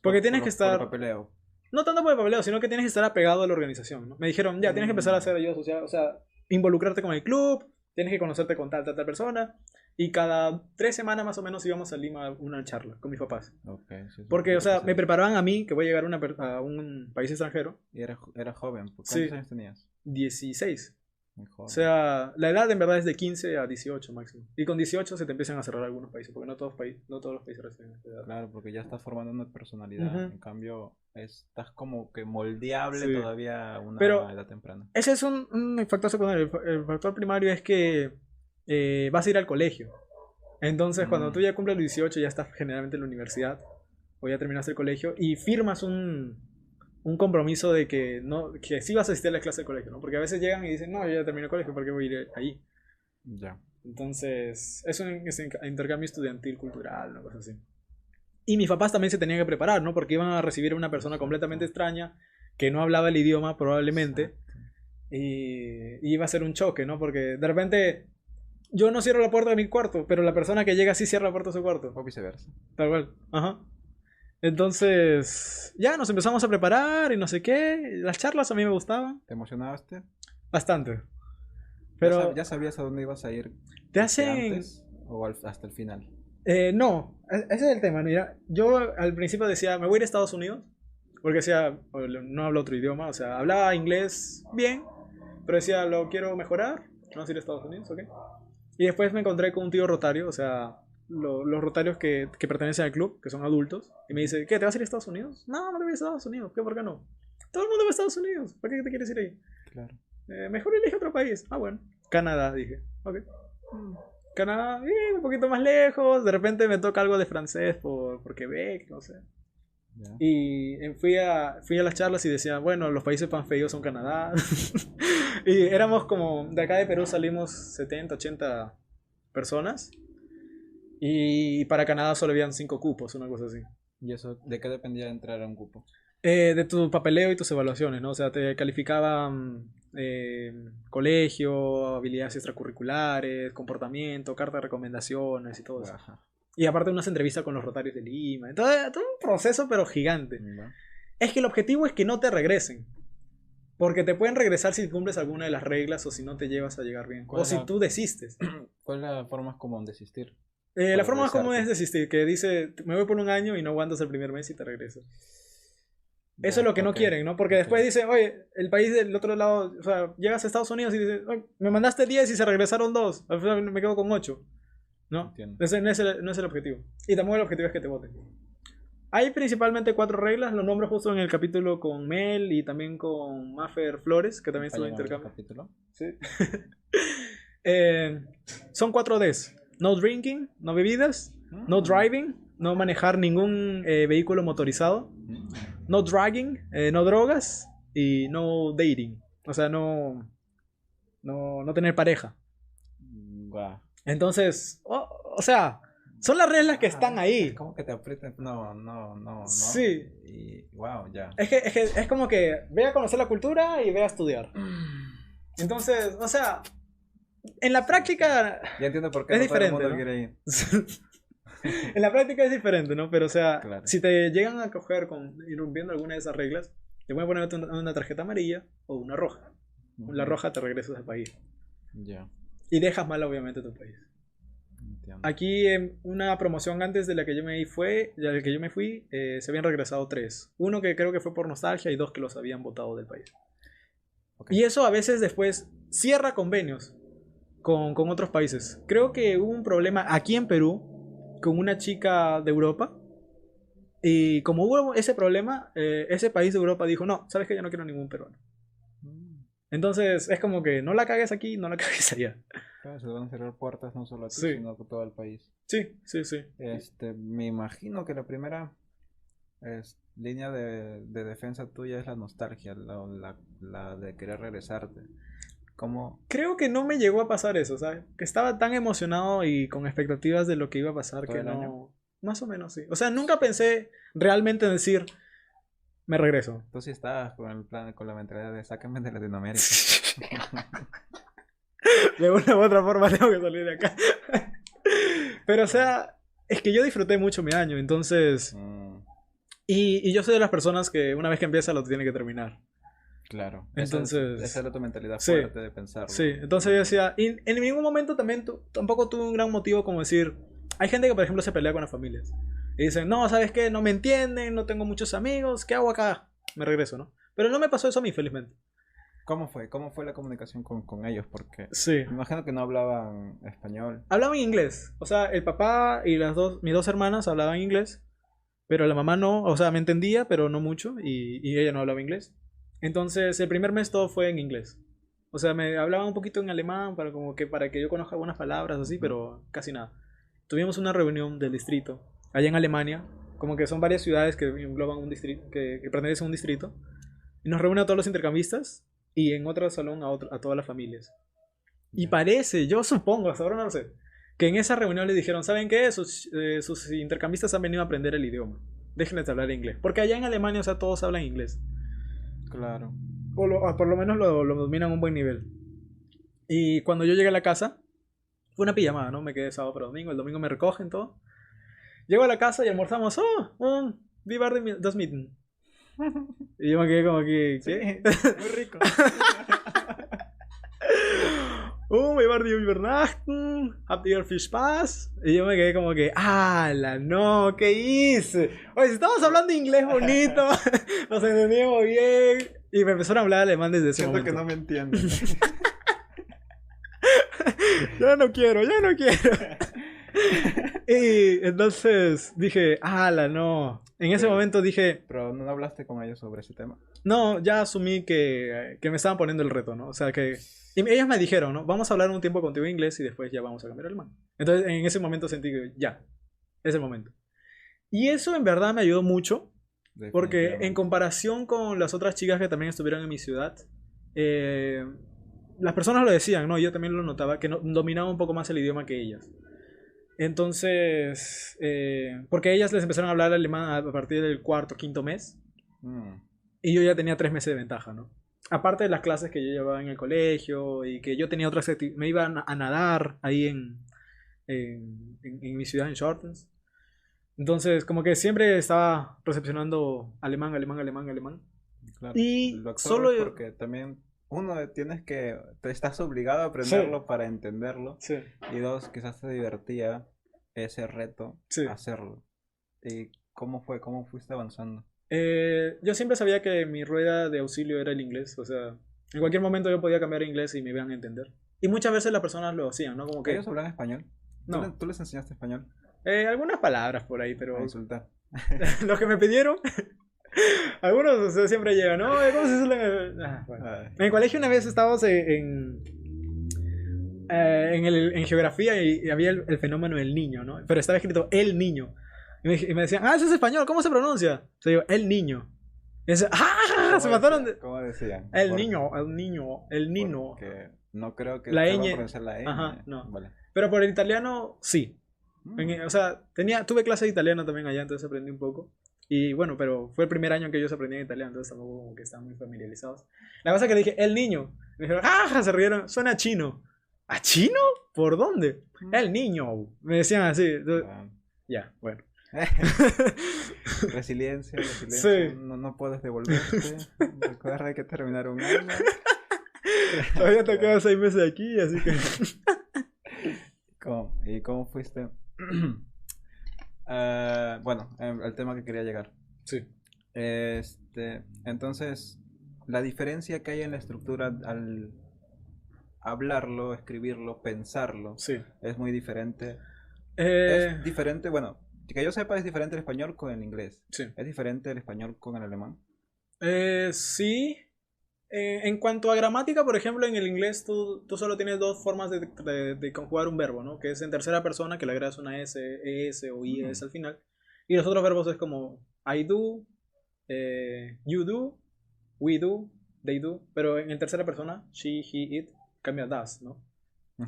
Speaker 2: Porque tienes que estar...
Speaker 1: Por papeleo.
Speaker 2: No tanto por el papeleo, sino que tienes que estar apegado a la organización, ¿no? Me dijeron, ya, tienes que empezar a hacer ayuda social, o sea, involucrarte con el club, tienes que conocerte con tal persona. Y cada 3 semanas más o menos íbamos a Lima a una charla con mis papás.
Speaker 1: Okay, sí,
Speaker 2: Porque, o sea, me preparaban a mí, que voy a llegar a un país extranjero.
Speaker 1: Y era joven. ¿Cuántos
Speaker 2: Sí.
Speaker 1: años tenías?
Speaker 2: 16.
Speaker 1: Muy joven.
Speaker 2: O sea, la edad en verdad es de 15 a 18 máximo. Y con 18 se te empiezan a cerrar algunos países, porque no todos los países reciben esta edad.
Speaker 1: Claro, porque ya estás formando una personalidad.
Speaker 2: Ujú.
Speaker 1: En cambio, estás como que moldeable
Speaker 2: Sí.
Speaker 1: todavía a una
Speaker 2: Pero-
Speaker 1: edad temprana.
Speaker 2: Ese es un factor secundario. El factor primario es que vas a ir al colegio. Entonces, cuando tú ya cumples los 18, ya estás generalmente en la universidad, o ya terminaste el colegio, y firmas un compromiso de que sí vas a asistir a la clase del colegio, ¿no? Porque a veces llegan y dicen, no, yo ya terminé el colegio, ¿por qué voy a ir ahí?
Speaker 1: Ya.
Speaker 2: Entonces, es un intercambio estudiantil cultural, una cosa así. Y mis papás también se tenían que preparar, ¿no? Porque iban a recibir a una persona completamente extraña, que no hablaba el idioma probablemente,
Speaker 1: Exacto.
Speaker 2: y iba a ser un choque, ¿no? Porque de repente yo no cierro la puerta de mi cuarto, pero la persona que llega sí cierra la puerta de su cuarto.
Speaker 1: O viceversa.
Speaker 2: Tal cual. Ajá. Entonces, ya nos empezamos a preparar y no sé qué. Las charlas a mí me gustaban
Speaker 1: ¿Te emocionaste?
Speaker 2: bastante. Pero
Speaker 1: ¿Ya sabías a dónde ibas a ir
Speaker 2: te
Speaker 1: desde
Speaker 2: hacen...
Speaker 1: antes o hasta el final?
Speaker 2: No, ese es el tema. Mira, yo al principio decía, me voy a ir a Estados Unidos, porque decía, no hablo otro idioma, o sea, hablaba inglés bien, pero decía, lo quiero mejorar, vamos a ir a Estados Unidos, ¿ok? Y después me encontré con un tío rotario, o sea, los rotarios que pertenecen al club, que son adultos, y me dice, ¿qué, te vas a ir a Estados Unidos? No, no te voy a Estados Unidos, ¿qué, por qué no? Todo el mundo va a Estados Unidos, ¿por qué te quieres ir ahí?
Speaker 1: Claro.
Speaker 2: Mejor elige otro país. Ah, bueno. Canadá, dije. Ok. Canadá, un poquito más lejos. De repente me toca algo de francés por Quebec, no sé.
Speaker 1: Ya.
Speaker 2: Y fui a las charlas y decía, bueno, los países más feos son Canadá. Y éramos como, de acá de Perú salimos 70, 80 personas. Y para Canadá solo habían 5 cupos, una cosa así.
Speaker 1: ¿Y eso de qué dependía de entrar a un grupo?
Speaker 2: De tu papeleo y tus evaluaciones, ¿no? O sea, te calificaban colegio, habilidades extracurriculares, comportamiento, carta de recomendaciones y todo eso.
Speaker 1: Ajá.
Speaker 2: Y aparte unas entrevistas con los Rotarios de Lima. Todo un proceso, pero gigante.
Speaker 1: ¿No?
Speaker 2: Es que el objetivo es que no te regresen. Porque te pueden regresar si cumples alguna de las reglas o si no te llevas a llegar bien.
Speaker 1: ¿Cuál
Speaker 2: O
Speaker 1: es
Speaker 2: si
Speaker 1: la-
Speaker 2: tú desistes.
Speaker 1: ¿Cuál es la forma más común de desistir?
Speaker 2: La forma más común
Speaker 1: regresarte.
Speaker 2: es desistir. Que dice, me voy por un año y no aguantas el primer mes y te regresas. Eso
Speaker 1: Ya,
Speaker 2: es lo que no
Speaker 1: ok.
Speaker 2: quieren, ¿no? Porque
Speaker 1: Ok.
Speaker 2: después dicen, oye, el país del otro lado, o sea, llegas a Estados Unidos y dices, "Oye, me mandaste 10 y se regresaron 2, al final me quedo con 8. ¿No?
Speaker 1: Entiendo.
Speaker 2: Ese no es el objetivo. Y tampoco el objetivo es que te voten. Hay principalmente 4 reglas, los nombro justo en el capítulo con Mel y también con Maffer Flores, que también estuvo en
Speaker 1: Acompáñame al
Speaker 2: intercambio.
Speaker 1: capítulo.
Speaker 2: Sí. Son 4 Ds. No drinking, no bebidas, no driving, no manejar ningún vehículo motorizado, no dragging, no drogas y no dating. O sea, no tener pareja.
Speaker 1: Guau.
Speaker 2: Entonces, o sea, son las reglas que están ahí.
Speaker 1: ¿Cómo que te aprietan? No.
Speaker 2: Sí.
Speaker 1: Y wow, ya.
Speaker 2: Es que es como que ve a conocer la cultura y ve a estudiar. Entonces, o sea, en la práctica,
Speaker 1: Ya entiendo por qué
Speaker 2: Es
Speaker 1: no todo el
Speaker 2: diferente,
Speaker 1: mundo
Speaker 2: ¿no?
Speaker 1: quiere ir.
Speaker 2: en la práctica es diferente, ¿no? Pero, o sea,
Speaker 1: Claro.
Speaker 2: si te llegan a coger irrumpiendo alguna de esas reglas, te pueden poner una tarjeta amarilla o una roja. La roja te regresas al país.
Speaker 1: Ya,
Speaker 2: Y dejas mal, obviamente, tu país.
Speaker 1: entiendo.
Speaker 2: Aquí, una promoción antes de la que yo me fui, se habían regresado 3. Uno que creo que fue por nostalgia y 2 que los habían votado del país.
Speaker 1: Ok.
Speaker 2: Y eso a veces después cierra convenios con otros países. Creo que hubo un problema aquí en Perú con una chica de Europa. Y como hubo ese problema, ese país de Europa dijo, no, ¿sabes qué? Yo no quiero ningún peruano. Entonces es como que no la cagues aquí, no la cagues allá.
Speaker 1: Claro, se van a cerrar puertas no solo a ti,
Speaker 2: Sí.
Speaker 1: sino a todo el país.
Speaker 2: Sí, sí, sí.
Speaker 1: Me imagino que la primera línea de defensa tuya es la nostalgia, la de querer regresarte. ¿Cómo?
Speaker 2: Creo que no me llegó a pasar eso, ¿sabes? Que estaba tan emocionado y con expectativas de lo que iba a pasar
Speaker 1: ¿Todo
Speaker 2: que
Speaker 1: el
Speaker 2: no...
Speaker 1: año?
Speaker 2: Más o menos, sí. O sea, nunca pensé realmente en decir, me regreso.
Speaker 1: Tú sí estabas con el plan, con la mentalidad de sáquenme de Latinoamérica.
Speaker 2: De una u otra forma tengo que salir de acá. Pero, o sea, es que yo disfruté mucho mi año, entonces...
Speaker 1: Mm,
Speaker 2: Y yo soy de las personas que una vez que empieza lo tiene que terminar.
Speaker 1: claro.
Speaker 2: Entonces...
Speaker 1: Esa era tu mentalidad
Speaker 2: Sí.
Speaker 1: fuerte de pensarlo.
Speaker 2: Sí, entonces yo decía, y en ningún momento también tampoco tuve un gran motivo como decir, hay gente que por ejemplo se pelea con las familias y dicen, no, ¿sabes qué? No me entienden, no tengo muchos amigos, ¿qué hago acá? Me regreso, ¿no? Pero no me pasó eso a mí, felizmente.
Speaker 1: ¿Cómo fue? ¿Cómo fue la comunicación con ellos? Porque
Speaker 2: Sí.
Speaker 1: me imagino que no hablaban español.
Speaker 2: Hablaban inglés, o sea, el papá y mis dos hermanas hablaban inglés, pero la mamá no, o sea, me entendía, pero no mucho, y ella no hablaba inglés. Entonces, el primer mes todo fue en inglés. O sea, me hablaban un poquito en alemán para que yo conozca algunas palabras así, pero casi nada. Tuvimos una reunión del distrito allá en Alemania, como que son varias ciudades que engloban un distrito, que pertenecen a un distrito, y nos reúnen a todos los intercambistas y en otro salón a todas las familias. Y parece, yo supongo, hasta ahora no lo sé, que en esa reunión le dijeron, ¿saben qué? Sus intercambistas han venido a aprender el idioma. Déjenles hablar inglés. Porque allá en Alemania, o sea, todos hablan inglés.
Speaker 1: Claro.
Speaker 2: Por lo menos lo dominan a un buen nivel. Y cuando yo llegué a la casa, fue una pijamada, ¿no? Me quedé sábado para domingo, el domingo me recogen todo. Llego a la casa y almorzamos, wie war das Mitten? Y yo me quedé como que, ¿qué?
Speaker 1: Muy rico.
Speaker 2: Wie war die Übernachten? Habt ihr viel Spaß? Y yo me quedé como que, ¡ala, no! ¿Qué hice? Oye, si estamos hablando inglés bonito, nos entendíamos bien. Y me empezaron a hablar alemán desde ese
Speaker 1: Siento
Speaker 2: momento.
Speaker 1: que no me entienden.
Speaker 2: Ya no quiero. Y entonces dije, ¡ala, no! En ese momento dije,
Speaker 1: Pero no hablaste con ellos sobre ese tema.
Speaker 2: no, ya asumí que me estaban poniendo el reto, ¿no? O sea que... Y ellos me dijeron, ¿no? Vamos a hablar un tiempo contigo en inglés y después ya vamos a cambiar alemán. Entonces en ese momento sentí que ya, es el momento. Y eso en verdad me ayudó mucho, porque en
Speaker 1: Definitivamente.
Speaker 2: comparación con las otras chicas que también estuvieron en mi ciudad, las personas lo decían, ¿no? Yo también lo notaba, que dominaba un poco más el idioma que ellas. Entonces, porque ellas les empezaron a hablar alemán a partir del cuarto, quinto mes.
Speaker 1: Mm,
Speaker 2: Y yo ya tenía 3 meses de ventaja, ¿no? Aparte de las clases que yo llevaba en el colegio y que yo tenía otras actividades, me iba a nadar ahí en mi ciudad, en Shortens. Entonces, como que siempre estaba recepcionando alemán.
Speaker 1: claro.
Speaker 2: Y
Speaker 1: Lo absorbes
Speaker 2: solo yo...
Speaker 1: porque también te estás obligado a aprenderlo para entenderlo.
Speaker 2: Sí,
Speaker 1: Y dos, quizás te divertía ese reto
Speaker 2: sí.
Speaker 1: hacerlo. ¿Y cómo fue? ¿Cómo fuiste avanzando?
Speaker 2: Yo siempre sabía que mi rueda de auxilio era el inglés, o sea, en cualquier momento yo podía cambiar a inglés y me iban a entender. Y muchas veces las personas lo hacían, ¿no? Como que...
Speaker 1: ¿Ellos hablan español?
Speaker 2: No.
Speaker 1: ¿Tú les enseñaste español?
Speaker 2: Algunas palabras por ahí, pero...
Speaker 1: A insultar.
Speaker 2: Los que me pidieron... Algunos, o sea, siempre llegan, ¿no? ¿Cómo se suelen...? Bueno.
Speaker 1: Ay,
Speaker 2: En el colegio una vez estábamos en geografía y había el fenómeno del niño, ¿no? Pero estaba escrito el niño. Y me decían, eso es español, ¿cómo se pronuncia? O sea, digo, el niño. Y decía, ¡ah! Se mataron de...
Speaker 1: ¿Cómo decían?
Speaker 2: El niño.
Speaker 1: Porque no creo que
Speaker 2: La
Speaker 1: sepan
Speaker 2: ñ.
Speaker 1: pronunciar la ñ.
Speaker 2: Ajá, no.
Speaker 1: Vale.
Speaker 2: Pero por el italiano, sí.
Speaker 1: Mm,
Speaker 2: O sea, tuve clase de italiano también allá, entonces aprendí un poco. Y bueno, pero fue el primer año que ellos aprendían italiano, entonces tampoco como que estaban muy familiarizados. La cosa que le dije, el niño. Me dijeron, ¡ah! Se rieron, suena chino. ¿A chino? ¿Por dónde? El niño. Me decían así. Entonces,
Speaker 1: ah.
Speaker 2: ya, bueno.
Speaker 1: Resiliencia.
Speaker 2: Sí.
Speaker 1: No puedes devolverte. Recuerda que terminar un año.
Speaker 2: Todavía te quedan 6 meses aquí, así que...
Speaker 1: ¿Y cómo fuiste? Bueno, al tema que quería llegar.
Speaker 2: Sí.
Speaker 1: Entonces, la diferencia que hay en la estructura al hablarlo, escribirlo, pensarlo,
Speaker 2: Sí.
Speaker 1: es muy diferente.
Speaker 2: Eh,
Speaker 1: Es diferente, bueno, que yo sepa, es diferente el español con el inglés.
Speaker 2: sí.
Speaker 1: Es diferente el español con el alemán.
Speaker 2: Sí. En cuanto a gramática, por ejemplo, en el inglés tú solo tienes dos formas de conjugar un verbo, ¿no? Que es en tercera persona, que le agregas una S, ES o IS al final. Y los otros verbos es como I do, you do, we do, they do. Pero en tercera persona, she, he, it, cambia does, ¿no?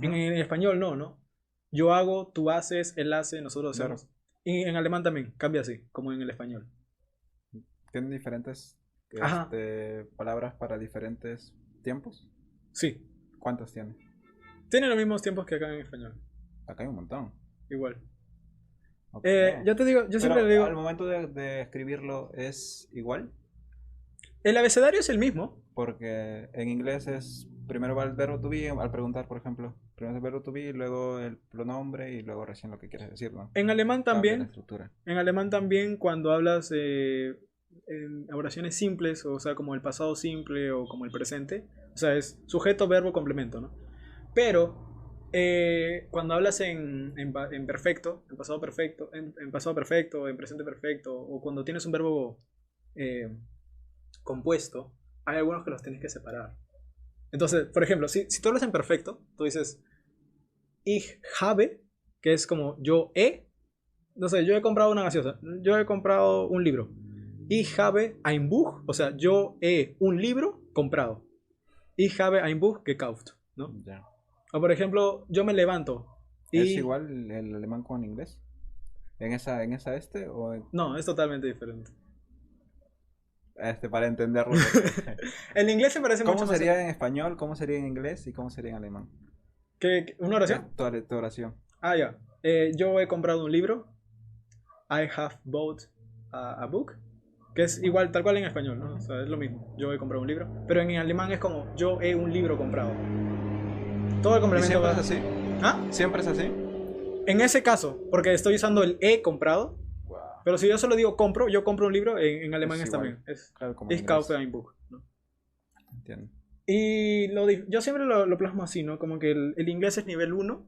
Speaker 2: En español no. Yo hago, tú haces, él hace, nosotros hacemos. Claro. Y en alemán también, cambia así, como en el español.
Speaker 1: ¿Tienen diferentes palabras para diferentes tiempos?
Speaker 2: Sí.
Speaker 1: ¿Cuántos tiene?
Speaker 2: Tiene los mismos tiempos que acá en español.
Speaker 1: Acá hay un montón.
Speaker 2: Igual.
Speaker 1: Okay.
Speaker 2: Yo te digo, yo siempre le digo...
Speaker 1: ¿Al momento de escribirlo es igual?
Speaker 2: El abecedario es el mismo.
Speaker 1: Porque en inglés es... Primero va el verbo to be, al preguntar, por ejemplo. Primero el verbo to be, luego el pronombre y luego recién lo que quieres decir, ¿no?
Speaker 2: En alemán también. En alemán también cuando hablas en oraciones simples, o sea, como el pasado simple o como el presente. O sea, es sujeto, verbo, complemento, ¿no? Pero cuando hablas en perfecto, en pasado perfecto, en pasado perfecto, en presente perfecto, o cuando tienes un verbo compuesto, hay algunos que los tienes que separar. Entonces, por ejemplo, si tú hablas en perfecto, tú dices ich habe, que es como yo he, no sé, yo he comprado una gaseosa, yo he comprado un libro. Ich habe ein Buch, o sea, yo he un libro comprado. Ich habe ein Buch gekauft, ¿no?
Speaker 1: Ya.
Speaker 2: O por ejemplo, yo me levanto.
Speaker 1: ¿Es igual el alemán con el inglés? ¿En esa o...?
Speaker 2: No, es totalmente diferente.
Speaker 1: Para entenderlo.
Speaker 2: El inglés se parece mucho más.
Speaker 1: ¿Cómo sería en español? ¿Cómo sería en inglés? ¿Y cómo sería en alemán?
Speaker 2: ¿Una oración?
Speaker 1: Tu oración.
Speaker 2: Ah, ya. Yo he comprado un libro. I have bought a book. Que es igual, tal cual en español, ¿no? O sea, es lo mismo. Yo he comprado un libro. Pero en alemán es como yo he un libro comprado. Todo el complemento.
Speaker 1: ¿Y siempre es así?
Speaker 2: ¿Ah?
Speaker 1: ¿Siempre es así?
Speaker 2: En ese caso, porque estoy usando el he comprado. Pero si yo solo digo compro, yo compro un libro, en alemán es también. Ich kaufe ein Buch, ¿no?
Speaker 1: Entiendo.
Speaker 2: Y yo siempre lo plasmo así, ¿no? Como que el inglés es nivel 1,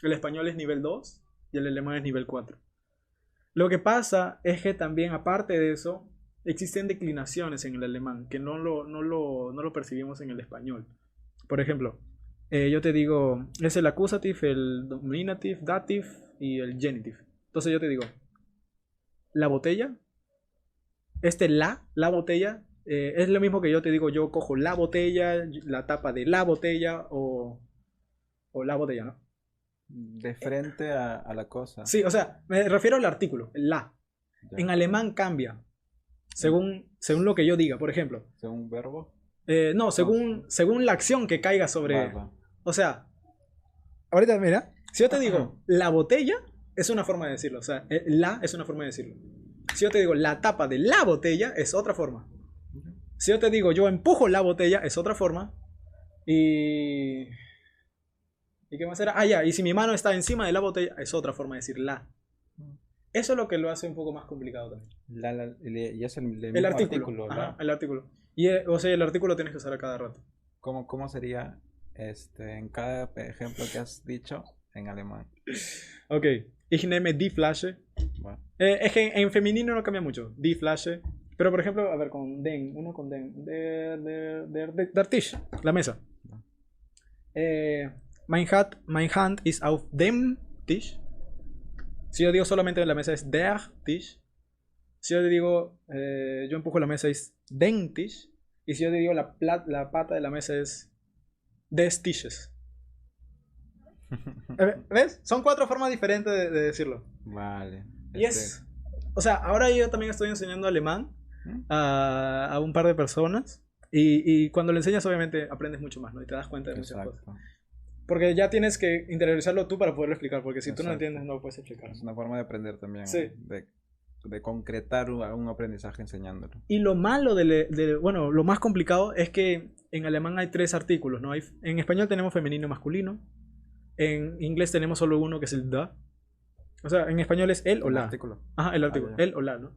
Speaker 2: el español es nivel 2 y el alemán es nivel 4. Lo que pasa es que también, aparte de eso, existen declinaciones en el alemán que no lo percibimos en el español. Por ejemplo, yo te digo, es el accusative, el nominative, dative y el genitive. Entonces yo te digo, la botella, la botella, es lo mismo que yo te digo, yo cojo la botella, la tapa de la botella o la botella, ¿no?
Speaker 1: De frente a la cosa.
Speaker 2: Sí, o sea, me refiero al artículo, la. Ya. En alemán cambia, según lo que yo diga, por ejemplo.
Speaker 1: ¿Según verbo?
Speaker 2: No, según la acción que caiga sobre... O sea, ahorita mira, si yo te digo la botella, es una forma de decirlo, o sea, la es una forma de decirlo. Si yo te digo la tapa de la botella, es otra forma. Si yo te digo yo empujo la botella, es otra forma. ¿Y qué más era? Ah, ya, y si mi mano está encima de la botella, es otra forma de decir la. Eso es lo que lo hace un poco más complicado también.
Speaker 1: Y es el
Speaker 2: artículo. Ajá, el artículo. O sea, el artículo tienes que usar a cada rato.
Speaker 1: ¿Cómo sería en cada ejemplo que has dicho en alemán?
Speaker 2: Ok. Ich nehme die Flasche. Bueno. Es que en femenino no cambia mucho. Die Flasche. Pero por ejemplo, a ver, con den. Uno con den. Der Tisch. La mesa. No. Mein Hand ist auf dem Tisch. Si yo digo solamente la mesa es der Tisch. Si yo digo yo empujo la mesa es den Tisch. Y si yo digo la pata de la mesa es des Tisches. ¿Ves? Son 4 formas diferentes de decirlo.
Speaker 1: Vale.
Speaker 2: Y o sea, ahora yo también estoy enseñando alemán a un par de personas. Y cuando le enseñas, obviamente, aprendes mucho más, ¿no? Y te das cuenta de muchas cosas. Porque ya tienes que interiorizarlo tú para poderlo explicar. Porque si tú no entiendes, no lo puedes explicar.
Speaker 1: Es una forma de aprender también.
Speaker 2: Sí.
Speaker 1: De concretar un aprendizaje enseñándolo.
Speaker 2: Y lo malo bueno, lo más complicado es que en alemán hay 3 artículos, ¿no? En español tenemos femenino y masculino. En inglés tenemos solo uno que es el da. O sea, en español es el o la.
Speaker 1: Artículo.
Speaker 2: Ajá, el artículo. El o la, ¿no?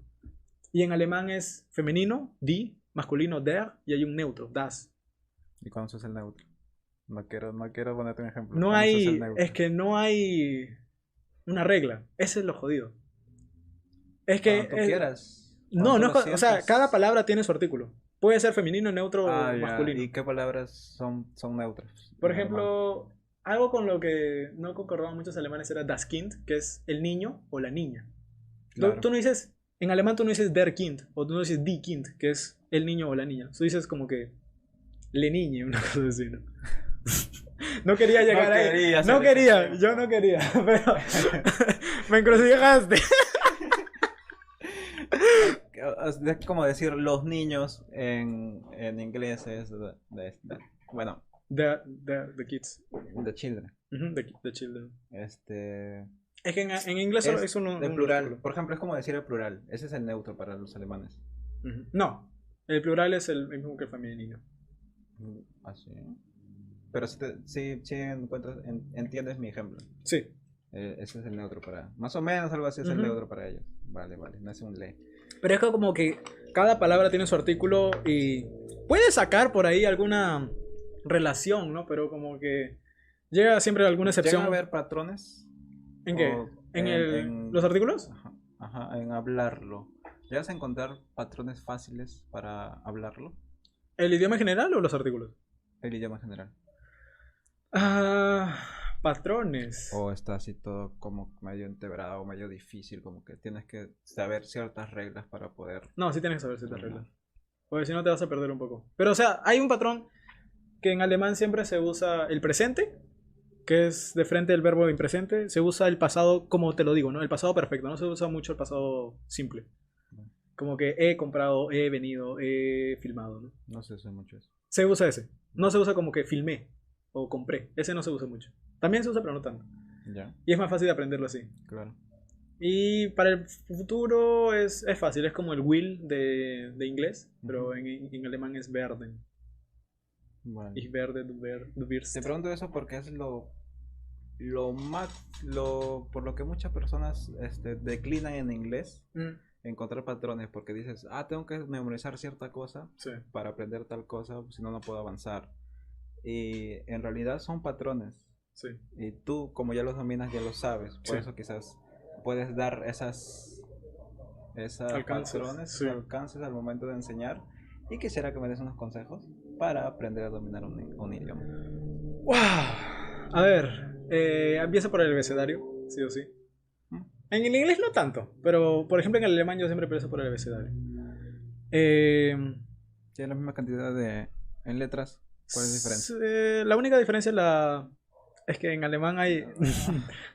Speaker 2: Y en alemán es femenino, die, masculino, der, y hay un neutro, das.
Speaker 1: ¿Y cuándo se usa el neutro? No quiero ponerte un ejemplo.
Speaker 2: No hay, es que no hay una regla. Ese es lo jodido. Es que...
Speaker 1: Cuando tú quieras.
Speaker 2: No, o sea, cada palabra tiene su artículo. Puede ser femenino, neutro o
Speaker 1: Ya.
Speaker 2: masculino.
Speaker 1: ¿Y qué palabras son neutras?
Speaker 2: Por
Speaker 1: en alemán?
Speaker 2: ejemplo, algo con lo que no concordaban muchos alemanes era das Kind, que es el niño o la niña.
Speaker 1: Claro.
Speaker 2: Tú no dices, en alemán tú no dices der Kind, o tú no dices die Kind, que es el niño o la niña. Tú dices como que le niñe, una cosa así, ¿no? No quería llegar
Speaker 1: No
Speaker 2: ahí.
Speaker 1: quería hacer
Speaker 2: No
Speaker 1: ese
Speaker 2: quería,
Speaker 1: tema.
Speaker 2: yo no quería, pero me encrucijaste.
Speaker 1: Es como decir los niños en inglés es bueno,
Speaker 2: The kids.
Speaker 1: the children.
Speaker 2: Ujú, the children.
Speaker 1: Este
Speaker 2: Es que en inglés solo es
Speaker 1: de
Speaker 2: un
Speaker 1: plural.
Speaker 2: artículo.
Speaker 1: Por ejemplo, es como decir el plural. Ese es el neutro para los alemanes.
Speaker 2: Ujú. No, el plural es el mismo que el femenino.
Speaker 1: Así. Pero si encuentras, entiendes mi ejemplo.
Speaker 2: Sí.
Speaker 1: Ese es el neutro para. Más o menos algo así es el
Speaker 2: Ujú.
Speaker 1: neutro para ellos. Vale, no es un le.
Speaker 2: Pero es como que cada palabra tiene su artículo y puede sacar por ahí alguna relación, ¿no? Pero como que llega siempre alguna excepción.
Speaker 1: ¿Llega a haber patrones?
Speaker 2: ¿En qué?
Speaker 1: O
Speaker 2: ¿En los artículos?
Speaker 1: Ajá, en hablarlo. ¿Llegas a encontrar patrones fáciles para hablarlo?
Speaker 2: ¿El idioma en general o los artículos?
Speaker 1: El idioma en general.
Speaker 2: Patrones.
Speaker 1: O está así todo como medio entebrado, medio difícil, como que tienes que saber ciertas reglas para poder.
Speaker 2: No, sí tienes que saber ciertas reglas. Porque si no te vas a perder un poco. Pero o sea, hay un patrón que en alemán siempre se usa el presente, que es de frente del verbo impresente. Se usa el pasado, como te lo digo, ¿no? El pasado perfecto. No se usa mucho el pasado simple. Como que he comprado, he venido, he filmado, ¿no?
Speaker 1: No sé, sé mucho eso.
Speaker 2: Se usa ese. No se usa como que filmé o compré. Ese no se usa mucho. También se usa, pero no tanto.
Speaker 1: Ya,
Speaker 2: Y es más fácil de aprenderlo así.
Speaker 1: claro.
Speaker 2: Y para el futuro es fácil. Es como el will de inglés, pero en alemán es werden.
Speaker 1: Vale.
Speaker 2: Ich werde, du wirst.
Speaker 1: Te pregunto eso porque es por lo que muchas personas declinan en inglés,
Speaker 2: Mm,
Speaker 1: encontrar patrones, porque dices, tengo que memorizar cierta cosa
Speaker 2: sí.
Speaker 1: para aprender tal cosa, si no, no puedo avanzar. Y en realidad son patrones.
Speaker 2: Sí.
Speaker 1: Y tú, como ya los dominas, ya lo sabes. Por
Speaker 2: Sí.
Speaker 1: eso quizás puedes dar esos
Speaker 2: Alcances,
Speaker 1: patrones,
Speaker 2: sí.
Speaker 1: alcances al momento de enseñar. Y quisiera que me des unos consejos para aprender a dominar un idioma.
Speaker 2: ¡Wow! A ver, empieza por el abecedario, sí o sí.
Speaker 1: ¿Mm?
Speaker 2: En el inglés no tanto, pero por ejemplo en el alemán yo siempre empiezo por el abecedario.
Speaker 1: Tiene la misma cantidad en letras. ¿Cuál es la diferencia?
Speaker 2: La única diferencia es que en alemán hay...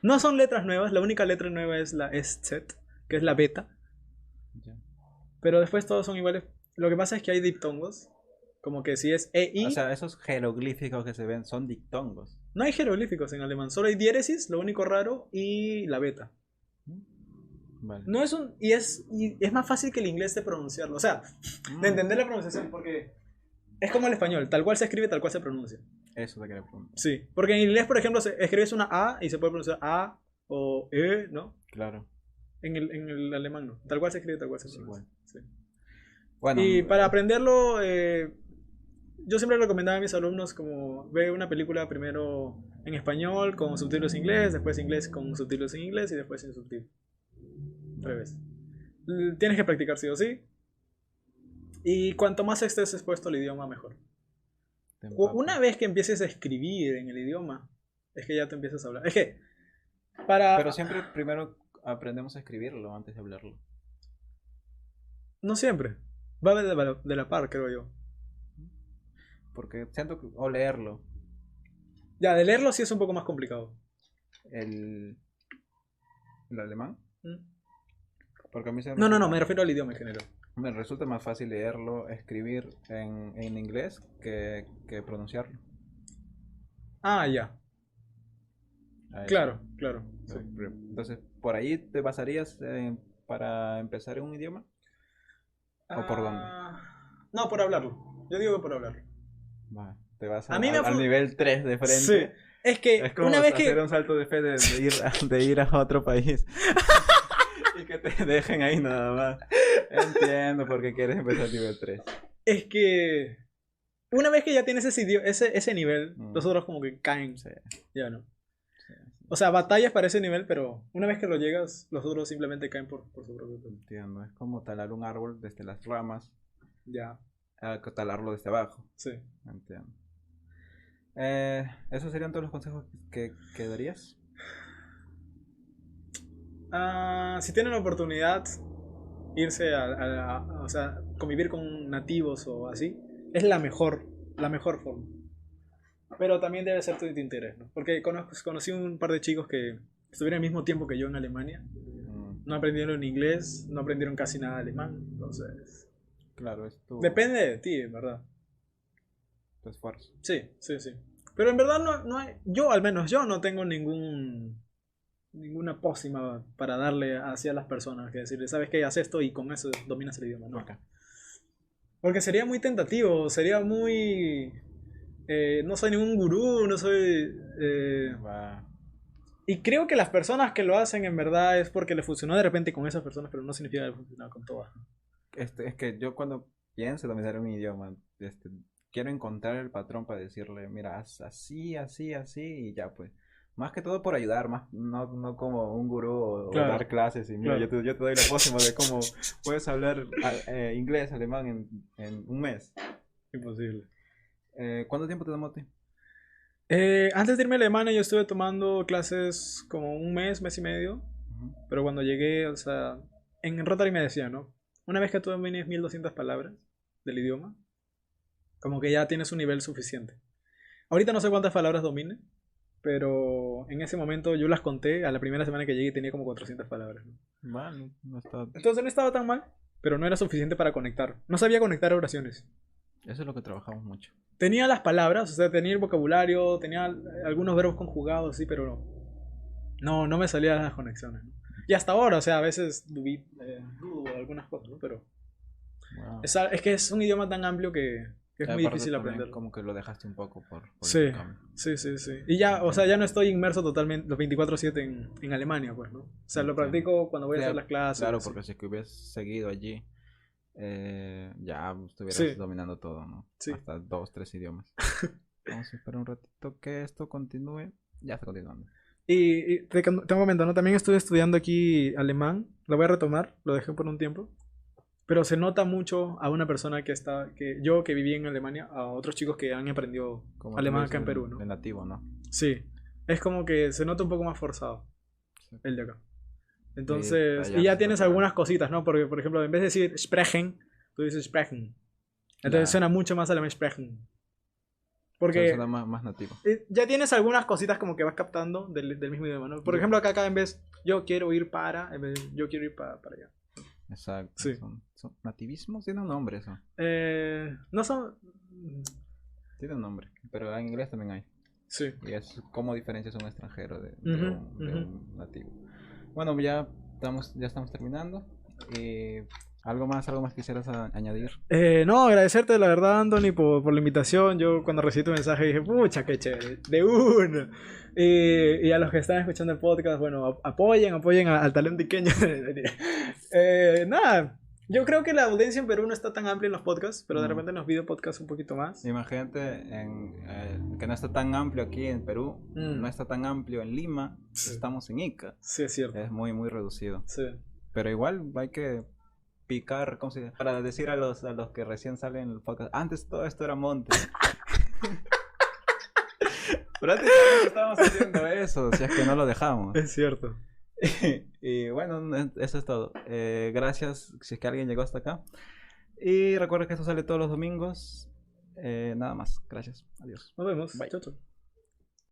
Speaker 2: no son letras nuevas, la única letra nueva es la SZ, que es la beta.
Speaker 1: Ya.
Speaker 2: Pero después todos son iguales. Lo que pasa es que hay diptongos. Como que si es EI...
Speaker 1: O sea, esos jeroglíficos que se ven son dictongos.
Speaker 2: no hay jeroglíficos en alemán, solo hay diéresis, lo único raro, y la beta.
Speaker 1: Vale.
Speaker 2: No es un... Y es más fácil que el inglés de pronunciarlo. O sea, de entender la pronunciación, porque es como el español. Tal cual se escribe, tal cual se pronuncia.
Speaker 1: Eso te quería preguntar.
Speaker 2: Sí. Porque en inglés, por ejemplo, escribes una A y se puede pronunciar A o E, ¿no?
Speaker 1: Claro.
Speaker 2: En el alemán no. Tal cual se escribe, tal cual se
Speaker 1: Sí,
Speaker 2: pronuncia. Sí.
Speaker 1: Bueno,
Speaker 2: Y para aprenderlo, yo siempre recomendaba a mis alumnos como ve una película primero en español con subtítulos en inglés, después inglés con subtítulos en inglés y después sin subtítulos. Al revés. Tienes que practicar sí o sí. Y cuanto más estés expuesto al idioma, mejor.
Speaker 1: te empapas.
Speaker 2: Una vez que empieces a escribir en el idioma, es que ya te empiezas a hablar. Es que, para...
Speaker 1: Pero siempre primero aprendemos a escribirlo antes de hablarlo.
Speaker 2: No siempre. Va de la par, creo yo.
Speaker 1: Porque siento que. O leerlo.
Speaker 2: Ya, de leerlo sí es un poco más complicado.
Speaker 1: El alemán.
Speaker 2: ¿Mm?
Speaker 1: Porque a mí
Speaker 2: No, me refiero al idioma en general.
Speaker 1: me resulta más fácil leerlo, escribir en inglés que pronunciarlo.
Speaker 2: Ah, ya.
Speaker 1: A eso.
Speaker 2: Claro. Sí.
Speaker 1: Entonces, ¿por ahí te basarías para empezar en un idioma? ¿O por dónde?
Speaker 2: No, por hablarlo. Yo digo que por hablarlo.
Speaker 1: Va, te vas
Speaker 2: A mí me
Speaker 1: al nivel 3 de frente.
Speaker 2: Sí. Es que
Speaker 1: Es como
Speaker 2: una vez
Speaker 1: hacer
Speaker 2: que...
Speaker 1: un salto de fe de ir a otro país. Y que te dejen ahí nada más. Entiendo por qué quieres empezar nivel 3.
Speaker 2: Es que... Una vez que ya tienes ese nivel,
Speaker 1: Mm.
Speaker 2: los otros como que caen.
Speaker 1: Sí,
Speaker 2: Ya no.
Speaker 1: sí.
Speaker 2: O sea, batallas para ese nivel, pero una vez que lo llegas, los otros simplemente caen por su propio peso.
Speaker 1: Entiendo. Es como talar un árbol desde las ramas.
Speaker 2: Ya.
Speaker 1: talarlo desde abajo.
Speaker 2: Sí.
Speaker 1: Entiendo. ¿Esos serían todos los consejos que darías?
Speaker 2: Si tienen la oportunidad, irse o sea, convivir con nativos o así, es la mejor forma. Pero también debe ser tu interés, ¿no? Porque conocí un par de chicos que estuvieron al mismo tiempo que yo en Alemania. No aprendieron inglés, no aprendieron casi nada de alemán, entonces...
Speaker 1: Claro, es
Speaker 2: Depende de ti, en verdad.
Speaker 1: tu esfuerzo.
Speaker 2: Sí. Pero en verdad no hay... Yo, al menos yo, no tengo ninguna pócima para darle hacia las personas. Que decirle, ¿sabes qué? Haz esto y con eso dominas el idioma. No.
Speaker 1: Okay.
Speaker 2: Porque sería muy tentativo, sería muy... no soy ningún gurú, no soy... Y creo que las personas que lo hacen en verdad es porque le funcionó de repente con esas personas, pero no significa que le funcionó con todas.
Speaker 1: Es que yo cuando pienso dominar un idioma, quiero encontrar el patrón para decirle, mira, haz así, así, así, y ya pues. Más que todo por ayudar, no como un gurú o dar clases. Y mira, yo te doy la pócima de cómo puedes hablar inglés, alemán en un mes.
Speaker 2: Imposible.
Speaker 1: ¿Cuánto tiempo te tomó a ti?
Speaker 2: Antes de irme a Alemania yo estuve tomando clases como un mes y medio. Pero cuando llegué, o sea, en Rotary me decían, ¿no? Una vez que tú domines 1200 palabras del idioma, como que ya tienes un nivel suficiente. Ahorita no sé cuántas palabras domine, pero en ese momento yo las conté. A la primera semana que llegué tenía como 400 palabras, ¿no?
Speaker 1: Bueno, no estaba...
Speaker 2: Entonces no estaba tan mal, pero no era suficiente para conectar. No sabía conectar oraciones.
Speaker 1: Eso es lo que trabajamos mucho.
Speaker 2: Tenía las palabras, o sea, tenía el vocabulario, tenía algunos verbos conjugados, sí, pero no me salían las conexiones, ¿no? Y hasta ahora, o sea, a veces dudo algunas cosas, ¿no? Pero
Speaker 1: Wow.
Speaker 2: es que es un idioma tan amplio que es muy difícil aprender.
Speaker 1: Como que lo dejaste un poco por
Speaker 2: Sí,
Speaker 1: el cambio.
Speaker 2: sí. Y ya, o sea, ya no estoy inmerso totalmente los 24/7 en Alemania, pues, ¿no? O sea, lo practico cuando voy a hacer las clases.
Speaker 1: Claro,
Speaker 2: así.
Speaker 1: porque si es que hubieras seguido allí, ya estuvieras dominando todo, ¿no?
Speaker 2: Sí.
Speaker 1: Hasta 2, 3 idiomas. Vamos a esperar un ratito que esto continúe. Ya está continuando.
Speaker 2: Y te comento, ¿no? También estuve estudiando aquí alemán. Lo voy a retomar, lo dejé por un tiempo. Pero se nota mucho a una persona que viví en Alemania, a otros chicos que han aprendido
Speaker 1: Como
Speaker 2: alemán
Speaker 1: tú
Speaker 2: acá en
Speaker 1: dices,
Speaker 2: Perú, ¿no?
Speaker 1: el nativo, ¿no?
Speaker 2: Sí, es como que se nota un poco más forzado
Speaker 1: Sí.
Speaker 2: el de acá. Entonces,
Speaker 1: allá
Speaker 2: y ya
Speaker 1: se
Speaker 2: tienes
Speaker 1: nota.
Speaker 2: algunas cositas, ¿no? Porque, por ejemplo, en vez de decir sprechen, tú dices sprechen. Entonces
Speaker 1: Claro.
Speaker 2: suena mucho más alemán sprechen.
Speaker 1: Porque
Speaker 2: Porque
Speaker 1: suena más nativo.
Speaker 2: ya tienes algunas cositas como que vas captando del mismo idioma, ¿no? Por ejemplo, acá en vez yo quiero ir para, en vez yo quiero ir para allá.
Speaker 1: Exacto.
Speaker 2: Sí.
Speaker 1: Son nativismos, tiene un nombre eso.
Speaker 2: No son...
Speaker 1: Tiene un nombre, pero en inglés también hay.
Speaker 2: Sí.
Speaker 1: Y es cómo diferencias un extranjero de
Speaker 2: Ujú,
Speaker 1: un nativo. Bueno, ya estamos terminando. ¿Algo más quisieras añadir?
Speaker 2: No, agradecerte la verdad, Anthony, por la invitación. Yo cuando recibí tu mensaje dije, pucha, qué chévere, de una. Y a los que están escuchando el podcast, bueno, apoyen al talento iqueño. Nada, yo creo que la audiencia en Perú no está tan amplia en los podcasts, pero de repente en los video podcasts un poquito más.
Speaker 1: Imagínate que no está tan amplio aquí en Perú, no está tan amplio en Lima,
Speaker 2: Sí.
Speaker 1: estamos en Ica.
Speaker 2: Sí, es cierto.
Speaker 1: Es muy, muy reducido.
Speaker 2: Sí.
Speaker 1: Pero igual hay que picar, ¿cómo se dice? Para decir a los que recién salen en el podcast, antes todo esto era monte. Prácticamente estábamos haciendo eso, si es que no lo dejamos.
Speaker 2: Es cierto.
Speaker 1: Y bueno, eso es todo. Gracias si es que alguien llegó hasta acá. Y recuerda que esto sale todos los domingos. Nada más. Gracias. Adiós.
Speaker 2: Nos vemos.
Speaker 1: Bye.
Speaker 2: Chao, chao.